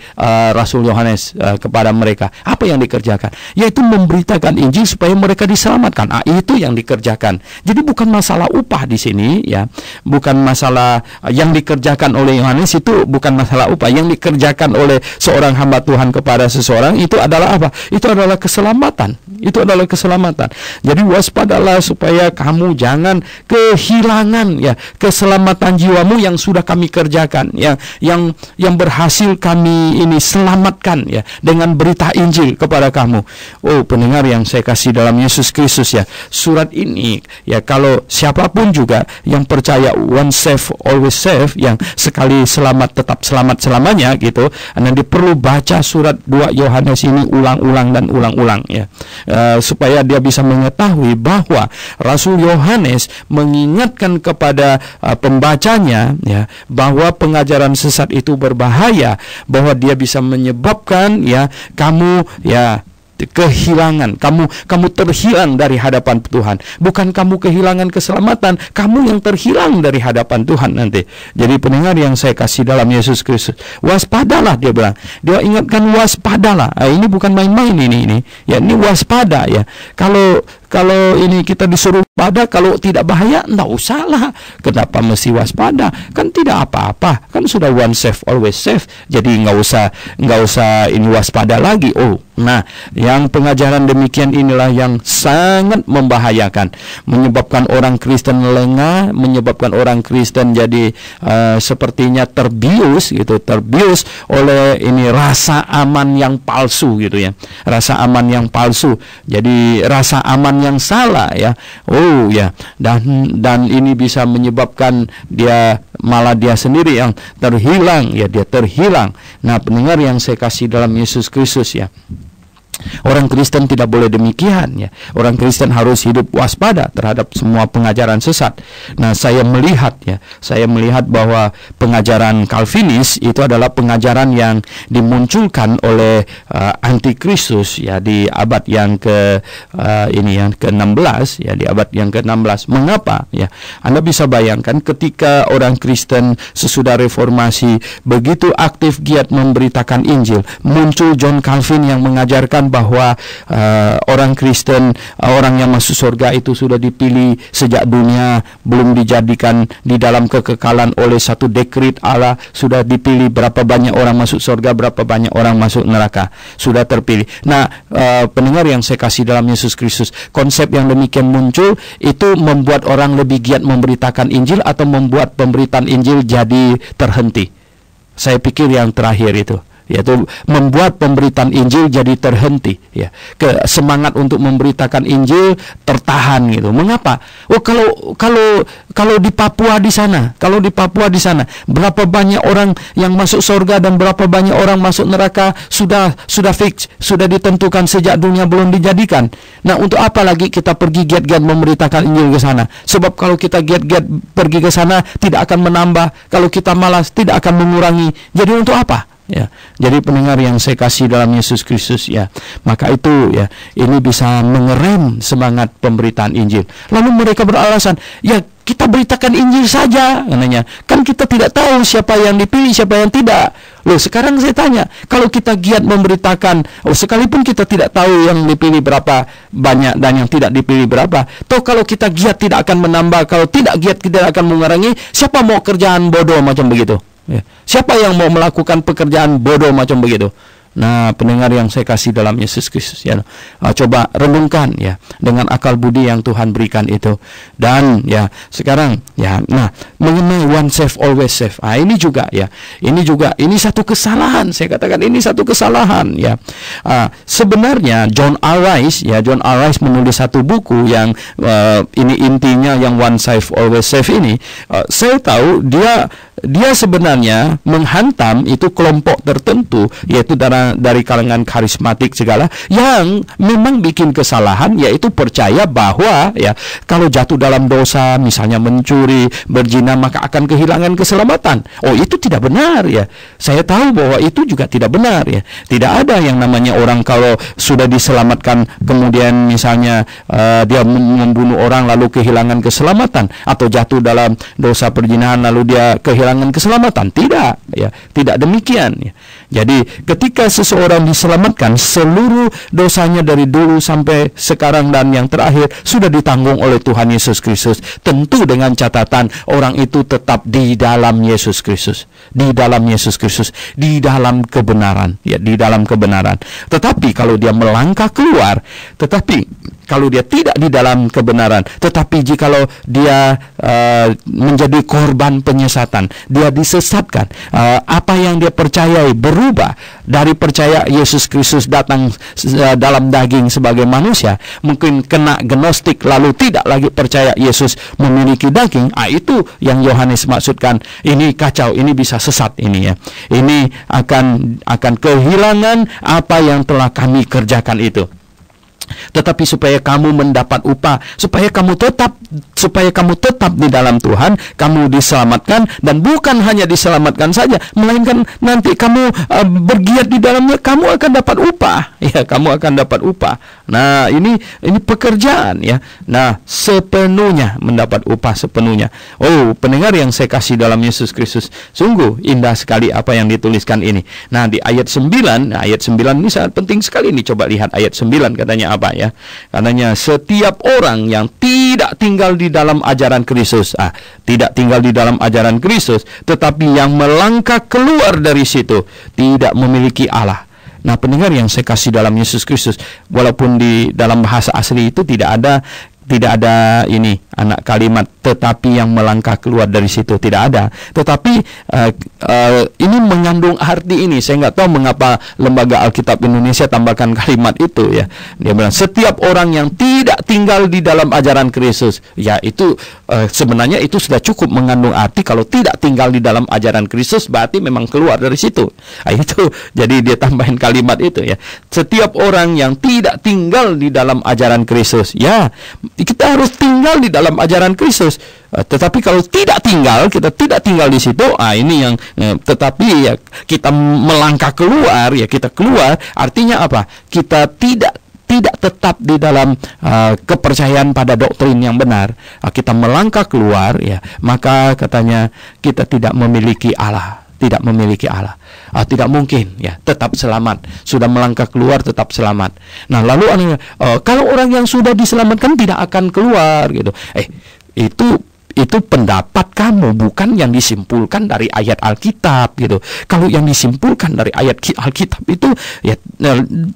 Rasul Yohanes kepada mereka. Apa yang dikerjakan? Yaitu memberitakan Injil supaya mereka diselamatkan. Itu yang dikerjakan. Jadi bukan masalah upah di sini, ya. Bukan masalah yang dikerjakan oleh Yohanes itu bukan masalah upah. Yang dikerjakan oleh seorang hamba Tuhan kepada seseorang itu adalah apa? Itu adalah keselamatan. Itu adalah keselamatan. Jadi waspadalah supaya kamu jangan kehilangan, ya, keselamatan jiwamu yang sudah kami kerjakan, yang berhasil kami ini selamatkan, ya, dengan berita Injil kepada kamu. Oh, pendengar yang saya kasih dalam Yesus Kristus, ya, surat ini, ya, kalau siapapun juga yang percaya once saved always saved, yang sekali selamat tetap selamat selamanya gitu, nanti perlu baca surat 2 Yohanes ini ulang-ulang dan ulang-ulang, ya, supaya dia bisa mengetahui bahwa Rasul Yohanes mengingatkan kepada pembacanya, ya, bahwa pengajaran sesat itu berbahaya, bahwa dia bisa menyebabkan, ya, kamu, ya, kehilangan, kamu terhilang dari hadapan Tuhan. Bukan kamu kehilangan keselamatan, kamu yang terhilang dari hadapan Tuhan nanti. Jadi pendengar yang saya kasih dalam Yesus Kristus, waspadalah, dia bilang. Dia ingatkan waspadalah. Ini bukan main-main ini. Ya, ini waspada, ya. Kalau ini kita disuruh waspada, kalau tidak bahaya, enggak usah lah. Kenapa mesti waspada? Kan tidak apa-apa. Kan sudah one safe always safe. Jadi enggak usah ini waspada lagi. Oh, nah, yang pengajaran demikian inilah yang sangat membahayakan, menyebabkan orang Kristen lengah, menyebabkan orang Kristen jadi sepertinya terbius oleh ini rasa aman yang palsu gitu, ya. Rasa aman yang palsu. Jadi rasa aman yang salah, ya. Oh, ya. Dan ini bisa menyebabkan dia sendiri yang terhilang, ya, dia terhilang. Nah, pendengar yang saya kasih dalam Yesus Kristus, ya. Orang Kristen tidak boleh demikian, ya. Orang Kristen harus hidup waspada terhadap semua pengajaran sesat. Nah, saya melihat bahwa pengajaran Calvinis itu adalah pengajaran yang dimunculkan oleh antikristus, ya, di abad yang ke-16, ya, di abad yang ke-16. Mengapa, ya? Anda bisa bayangkan ketika orang Kristen sesudah reformasi begitu aktif giat memberitakan Injil, muncul John Calvin yang mengajarkan bahwa orang Kristen, orang yang masuk surga itu sudah dipilih sejak dunia belum dijadikan di dalam kekekalan oleh satu dekret Allah. Sudah dipilih berapa banyak orang masuk surga, berapa banyak orang masuk neraka, sudah terpilih. Nah, pendengar yang saya kasih dalam Yesus Kristus, konsep yang demikian muncul itu membuat orang lebih giat memberitakan Injil atau membuat pemberitaan Injil jadi terhenti? Saya pikir yang terakhir itu, yaitu membuat pemberitaan Injil jadi terhenti, ya. Semangat untuk memberitakan Injil tertahan gitu. Mengapa? Oh, kalau di Papua di sana, berapa banyak orang yang masuk surga dan berapa banyak orang masuk neraka sudah fix, sudah ditentukan sejak dunia belum dijadikan. Nah, untuk apa lagi kita pergi giat-giat memberitakan Injil ke sana? Sebab kalau kita giat-giat pergi ke sana tidak akan menambah, kalau kita malas tidak akan mengurangi. Jadi untuk apa? Ya, jadi pendengar yang saya kasih dalam Yesus Kristus, ya, maka itu, ya, ini bisa mengerem semangat pemberitaan Injil. Lalu mereka beralasan, ya, kita beritakan Injil saja, katanya. Kan kita tidak tahu siapa yang dipilih, siapa yang tidak. Loh, sekarang saya tanya, kalau kita giat memberitakan, sekalipun kita tidak tahu yang dipilih berapa banyak dan yang tidak dipilih berapa, toh kalau kita giat tidak akan menambah, kalau tidak giat tidak akan mengurangi. Siapa mau kerjaan bodoh macam begitu? Ya. Siapa yang mau melakukan pekerjaan bodoh macam begitu? Nah, pendengar yang saya kasih dalam Yesus Kristus, ya, coba renungkan, ya, dengan akal budi yang Tuhan berikan itu. Dan, ya, sekarang, ya, nah, mengenai one safe always safe. Ini juga, ya, ini satu kesalahan. Saya katakan ini satu kesalahan, ya. Sebenarnya John R. Rice menulis satu buku yang ini intinya yang one safe always safe ini. Saya tahu dia dia sebenarnya menghantam itu kelompok tertentu, yaitu dari kalangan karismatik segala, yang memang bikin kesalahan, yaitu percaya bahwa ya kalau jatuh dalam dosa, misalnya mencuri, berzina, maka akan kehilangan keselamatan. Oh, itu tidak benar ya. Saya tahu bahwa itu juga tidak benar ya. Tidak ada yang namanya orang kalau sudah diselamatkan kemudian misalnya dia membunuh orang lalu kehilangan keselamatan, atau jatuh dalam dosa perzinahan lalu dia kehilangan keselamatan. Tidak ya, tidak demikian ya. Jadi ketika seseorang diselamatkan, seluruh dosanya dari dulu sampai sekarang dan yang terakhir sudah ditanggung oleh Tuhan Yesus Kristus. Tentu dengan catatan orang itu tetap di dalam Yesus Kristus, di dalam Yesus Kristus, di dalam kebenaran ya, di dalam kebenaran. Tetapi kalau dia melangkah keluar, tetapi kalau dia tidak di dalam kebenaran, tetapi jikalau dia menjadi korban penyesatan, dia disesatkan, apa yang dia percayai berubah dari percaya Yesus Kristus datang dalam daging sebagai manusia, mungkin kena gnostik lalu tidak lagi percaya Yesus memiliki daging. Itu yang Yohanes maksudkan. Ini kacau, ini bisa sesat ini ya. Ini akan kehilangan apa yang telah kami kerjakan itu. Tetapi supaya kamu mendapat upah, supaya kamu tetap di dalam Tuhan, kamu diselamatkan, dan bukan hanya diselamatkan saja, melainkan nanti kamu bergiat di dalamnya, kamu akan dapat upah. Ya, kamu akan dapat upah. Nah, ini pekerjaan ya. Nah, sepenuhnya mendapat upah sepenuhnya. Oh, pendengar yang saya kasih dalam Yesus Kristus, sungguh indah sekali apa yang dituliskan ini. Nah, di ayat 9, ayat 9 ini sangat penting sekali nih. Coba lihat ayat 9, katanya apa ya? Katanya setiap orang yang tidak tinggal di dalam ajaran Kristus, tidak tinggal di dalam ajaran Kristus, tetapi yang melangkah keluar dari situ, tidak memiliki Allah. Nah, pendengar yang saya kasih dalam Yesus Kristus, walaupun di dalam bahasa asli itu tidak ada ini anak kalimat tetapi yang melangkah keluar dari situ, tidak ada. Tetapi ini mengandung arti ini. Saya nggak tahu mengapa Lembaga Alkitab Indonesia tambahkan kalimat itu ya. Dia bilang setiap orang yang tidak tinggal di dalam ajaran Kristus. Ya, itu sebenarnya itu sudah cukup mengandung arti. Kalau tidak tinggal di dalam ajaran Kristus berarti memang keluar dari situ. Itu jadi dia tambahin kalimat itu ya. Setiap orang yang tidak tinggal di dalam ajaran Kristus. Ya, kita harus tinggal di dalam ajaran Kristus. Tetapi kalau kita tidak tinggal di situ, ini yang tetapi ya kita melangkah keluar, ya kita keluar, artinya apa? Kita tidak tetap di dalam kepercayaan pada doktrin yang benar. Kita melangkah keluar, ya, maka katanya kita tidak memiliki Allah. Tidak memiliki Allah, tidak mungkin ya tetap selamat. Sudah melangkah keluar tetap selamat. Nah, lalu kalau orang yang sudah diselamatkan tidak akan keluar gitu. Itu pendapat kamu, bukan yang disimpulkan dari ayat Alkitab gitu. Kalau yang disimpulkan dari ayat Alkitab itu ya,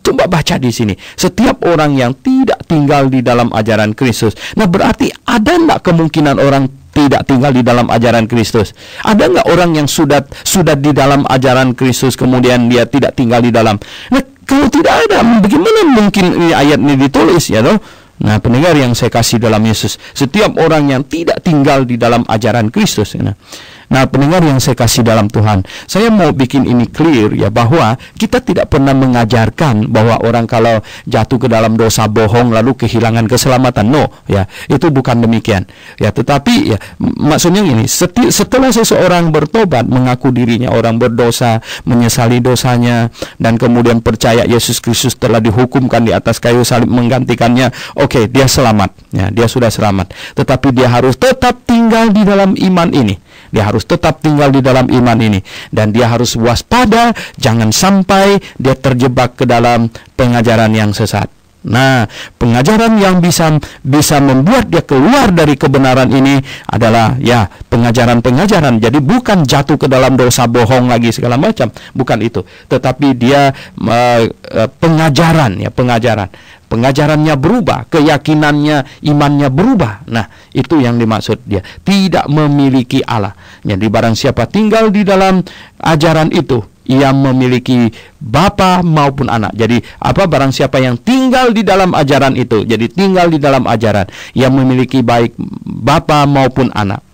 coba baca di sini. Setiap orang yang tidak tinggal di dalam ajaran Kristus. Nah, berarti ada enggak kemungkinan orang tidak tinggal di dalam ajaran Kristus? Ada nggak orang yang sudah di dalam ajaran Kristus kemudian dia tidak tinggal di dalam? Nah, kalau tidak ada, bagaimana mungkin ini ayat ini ditulis ya toh? Nah, pendengar yang saya kasih dalam Yesus, setiap orang yang tidak tinggal di dalam ajaran Kristus, nah, pendengar yang saya kasih dalam Tuhan, saya mau bikin ini clear ya, bahwa kita tidak pernah mengajarkan bahwa orang kalau jatuh ke dalam dosa bohong lalu kehilangan keselamatan. No, ya, itu bukan demikian. Ya, tetapi ya maksudnya ini, setelah seseorang bertobat, mengaku dirinya orang berdosa, menyesali dosanya, dan kemudian percaya Yesus Kristus telah dihukumkan di atas kayu salib menggantikannya, oke, dia selamat. Ya, dia sudah selamat. Tetapi dia harus tetap tinggal di dalam iman ini. Dia harus tetap tinggal di dalam iman ini, dan dia harus waspada jangan sampai dia terjebak ke dalam pengajaran yang sesat. Nah, pengajaran yang bisa membuat dia keluar dari kebenaran ini adalah ya pengajaran-pengajaran. Jadi bukan jatuh ke dalam dosa bohong lagi segala macam, bukan itu. Tetapi dia pengajarannya berubah, keyakinannya, imannya berubah. Nah, itu yang dimaksud dia. Tidak memiliki Allah. Jadi barang siapa tinggal di dalam ajaran itu, ia memiliki Bapa maupun anak. Jadi barang siapa yang tinggal di dalam ajaran itu, jadi tinggal di dalam ajaran, ia memiliki baik Bapa maupun anak.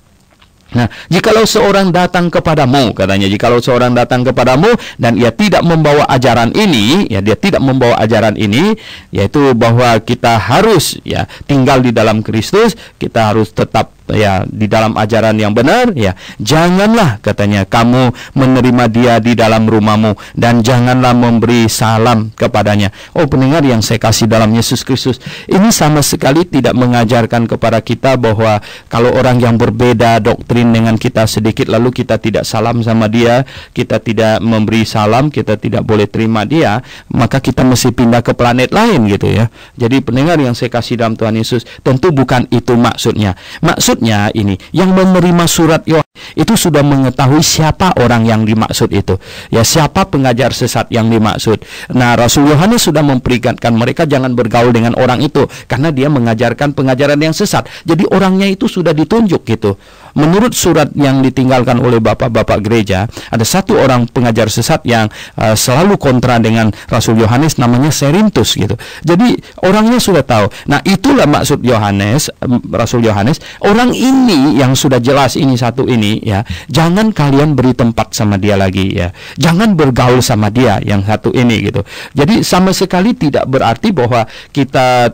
Nah, jikalau seorang datang kepadamu, katanya, jikalau seorang datang kepadamu dan ia tidak membawa ajaran ini, ya, dia tidak membawa ajaran ini, yaitu bahwa kita harus, ya, tinggal di dalam Kristus, kita harus tetap, ya, di dalam ajaran yang benar, ya, janganlah, katanya, kamu menerima dia di dalam rumahmu dan janganlah memberi salam kepadanya. Oh, pendengar yang saya kasih dalam Yesus Kristus, ini sama sekali tidak mengajarkan kepada kita bahwa kalau orang yang berbeda doktrin dengan kita sedikit lalu kita tidak salam sama dia, kita tidak memberi salam, kita tidak boleh terima dia, maka kita mesti pindah ke planet lain, gitu ya. Jadi pendengar yang saya kasih dalam Tuhan Yesus, tentu bukan itu maksudnya. Maksudnya ini, yang menerima surat Yohanes itu sudah mengetahui siapa orang yang dimaksud itu, ya, siapa pengajar sesat yang dimaksud. Nah, Rasul Yohanes sudah memperingatkan mereka jangan bergaul dengan orang itu karena dia mengajarkan pengajaran yang sesat. Jadi orangnya itu sudah ditunjuk, gitu. Menurut surat yang ditinggalkan oleh bapak-bapak gereja, ada satu orang pengajar sesat yang selalu kontra dengan Rasul Yohanes, namanya Serintus, gitu. Jadi orangnya sudah tahu. Nah, itulah maksud Yohanes, Rasul Yohanes, orang ini yang sudah jelas ini satu ini, ya, jangan kalian beri tempat sama dia lagi, ya. Jangan bergaul sama dia yang satu ini, gitu. Jadi sama sekali tidak berarti bahwa kita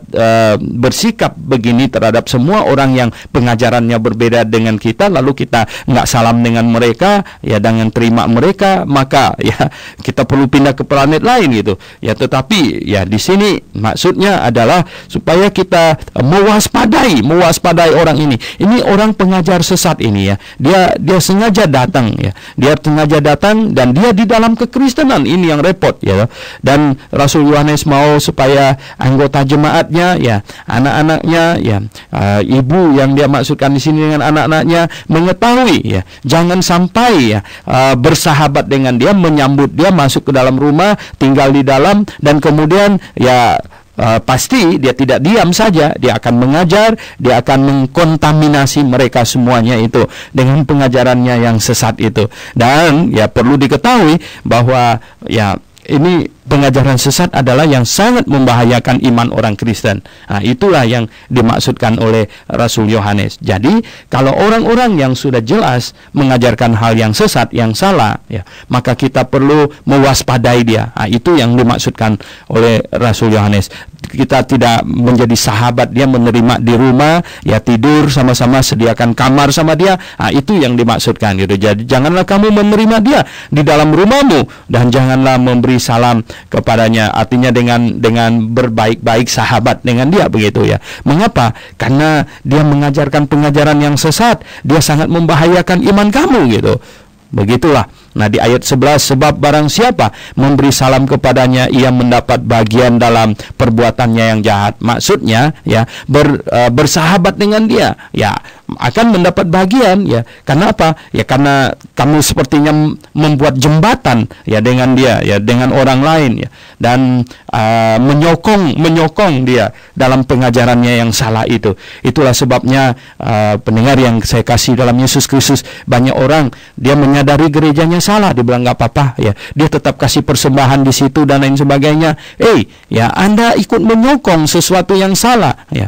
bersikap begini terhadap semua orang yang pengajarannya berbeda dengan kita, lalu kita nggak salam dengan mereka, ya, dengan terima mereka, maka, ya, kita perlu pindah ke planet lain, gitu. Ya, tetapi, ya, di sini maksudnya adalah supaya kita mewaspadai orang ini. Ini orang pengajar sesat ini, ya. Dia sengaja datang, ya. Dia sengaja datang dan dia di dalam kekristenan, ini yang repot, ya. Dan Rasul Yohanes mau supaya anggota jemaatnya, ya, anak-anaknya, ya, ibu yang dia maksudkan di sini dengan anak-anaknya mengetahui, ya, jangan sampai, ya, bersahabat dengan dia, menyambut dia masuk ke dalam rumah, tinggal di dalam, dan kemudian, ya, pasti dia tidak diam saja, dia akan mengajar, dia akan mengkontaminasi mereka semuanya itu dengan pengajarannya yang sesat itu. Dan, ya, perlu diketahui bahwa, ya, ini pengajaran sesat adalah yang sangat membahayakan iman orang Kristen. Nah, itulah yang dimaksudkan oleh Rasul Yohanes. Jadi, kalau orang-orang yang sudah jelas mengajarkan hal yang sesat, yang salah, ya, maka kita perlu mewaspadai dia. Nah, itu yang dimaksudkan oleh Rasul Yohanes. Kita tidak menjadi sahabat dia, menerima di rumah, ya, tidur sama-sama, sediakan kamar sama dia. Nah, itu yang dimaksudkan, gitu. Jadi, janganlah kamu menerima dia di dalam rumahmu dan janganlah memberi salam kepadanya, artinya dengan berbaik-baik sahabat dengan dia, begitu, ya. Mengapa? Karena dia mengajarkan pengajaran yang sesat, dia sangat membahayakan iman kamu, gitu. Begitulah. Nah, di ayat 11, sebab barang siapa memberi salam kepadanya, ia mendapat bagian dalam perbuatannya yang jahat. Maksudnya, ya, bersahabat dengan dia, ya, akan mendapat bagian, ya. Karena apa? Ya, karena kamu sepertinya membuat jembatan, ya, dengan dia, ya, dengan orang lain, ya, dan menyokong dia dalam pengajarannya yang salah itu. Itulah sebabnya pendengar yang saya kasih dalam Yesus Kristus, banyak orang dia menyadari gerejanya salah, dia bilang nggak apa-apa, ya, dia tetap kasih persembahan di situ dan lain sebagainya. Ya, Anda ikut menyokong sesuatu yang salah, ya.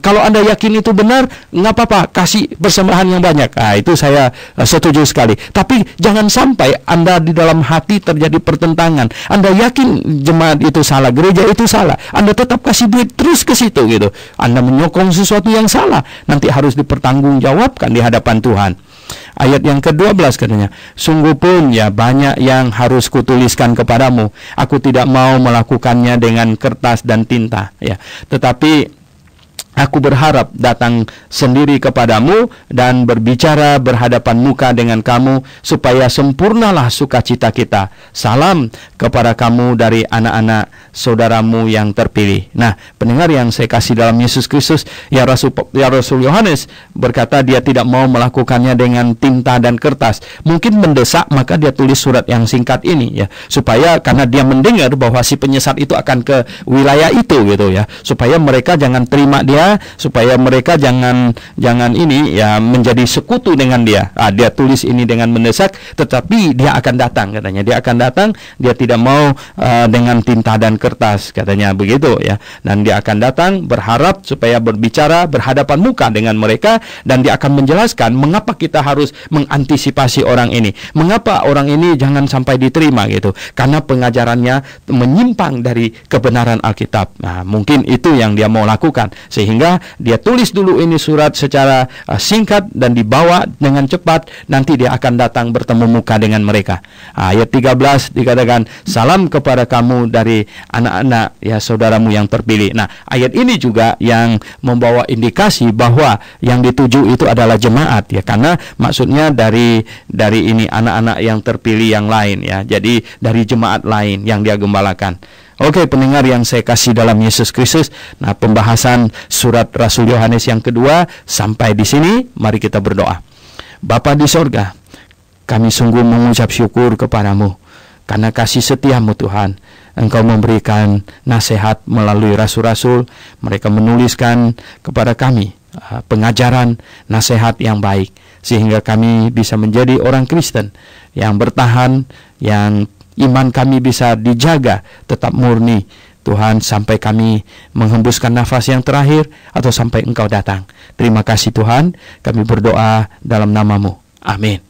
Kalau Anda yakin itu benar, nggak apa-apa, kasih persembahan yang banyak. Nah, itu saya setuju sekali. Tapi jangan sampai Anda di dalam hati terjadi pertentangan. Anda yakin jemaat itu salah, gereja itu salah, Anda tetap kasih duit terus ke situ, gitu. Anda menyokong sesuatu yang salah, nanti harus dipertanggungjawabkan di hadapan Tuhan. Ayat yang ke-12 katanya, sungguh pun, ya, banyak yang harus kutuliskan kepadamu. Aku tidak mau melakukannya dengan kertas dan tinta, ya. Tetapi aku berharap datang sendiri kepadamu dan berbicara berhadapan muka dengan kamu, supaya sempurnalah sukacita kita. Salam kepada kamu dari anak-anak saudaramu yang terpilih. Nah, pendengar yang saya kasih dalam Yesus Kristus, ya, Rasul Yohanes berkata dia tidak mau melakukannya dengan tinta dan kertas. Mungkin mendesak, maka dia tulis surat yang singkat ini, ya, supaya karena dia mendengar bahwa si penyesat itu akan ke wilayah itu, gitu, ya, supaya mereka jangan terima dia, mereka supaya mereka jangan ini ya menjadi sekutu dengan dia. Dia tulis ini dengan mendesak, tetapi dia akan datang katanya. Dia akan datang, dia tidak mau dengan tinta dan kertas katanya begitu ya. Dan dia akan datang berharap supaya berbicara berhadapan muka dengan mereka, dan dia akan menjelaskan mengapa kita harus mengantisipasi orang ini. Mengapa orang ini jangan sampai diterima gitu. Karena pengajarannya menyimpang dari kebenaran Alkitab. Nah, mungkin itu yang dia mau lakukan, sehingga dia tulis dulu ini surat secara singkat dan dibawa dengan cepat. Nanti dia akan datang bertemu muka dengan mereka. Ayat 13 dikatakan, salam kepada kamu dari anak-anak ya saudaramu yang terpilih. Nah, ayat ini juga yang membawa indikasi bahwa yang dituju itu adalah jemaat ya, karena maksudnya dari ini anak-anak yang terpilih yang lain ya. Jadi dari jemaat lain yang dia gembalakan. Oke, pendengar yang saya kasih dalam Yesus Kristus. Nah, pembahasan surat Rasul Yohanes yang kedua sampai di sini. Mari kita berdoa. Bapa di sorga, kami sungguh mengucap syukur kepadamu karena kasih setiamu Tuhan. Engkau memberikan nasihat melalui rasul-rasul. Mereka menuliskan kepada kami pengajaran, nasihat yang baik, sehingga kami bisa menjadi orang Kristen yang bertahan, yang iman kami bisa dijaga tetap murni Tuhan, sampai kami menghembuskan nafas yang terakhir atau sampai Engkau datang. Terima kasih Tuhan, kami berdoa dalam nama-Mu. Amin.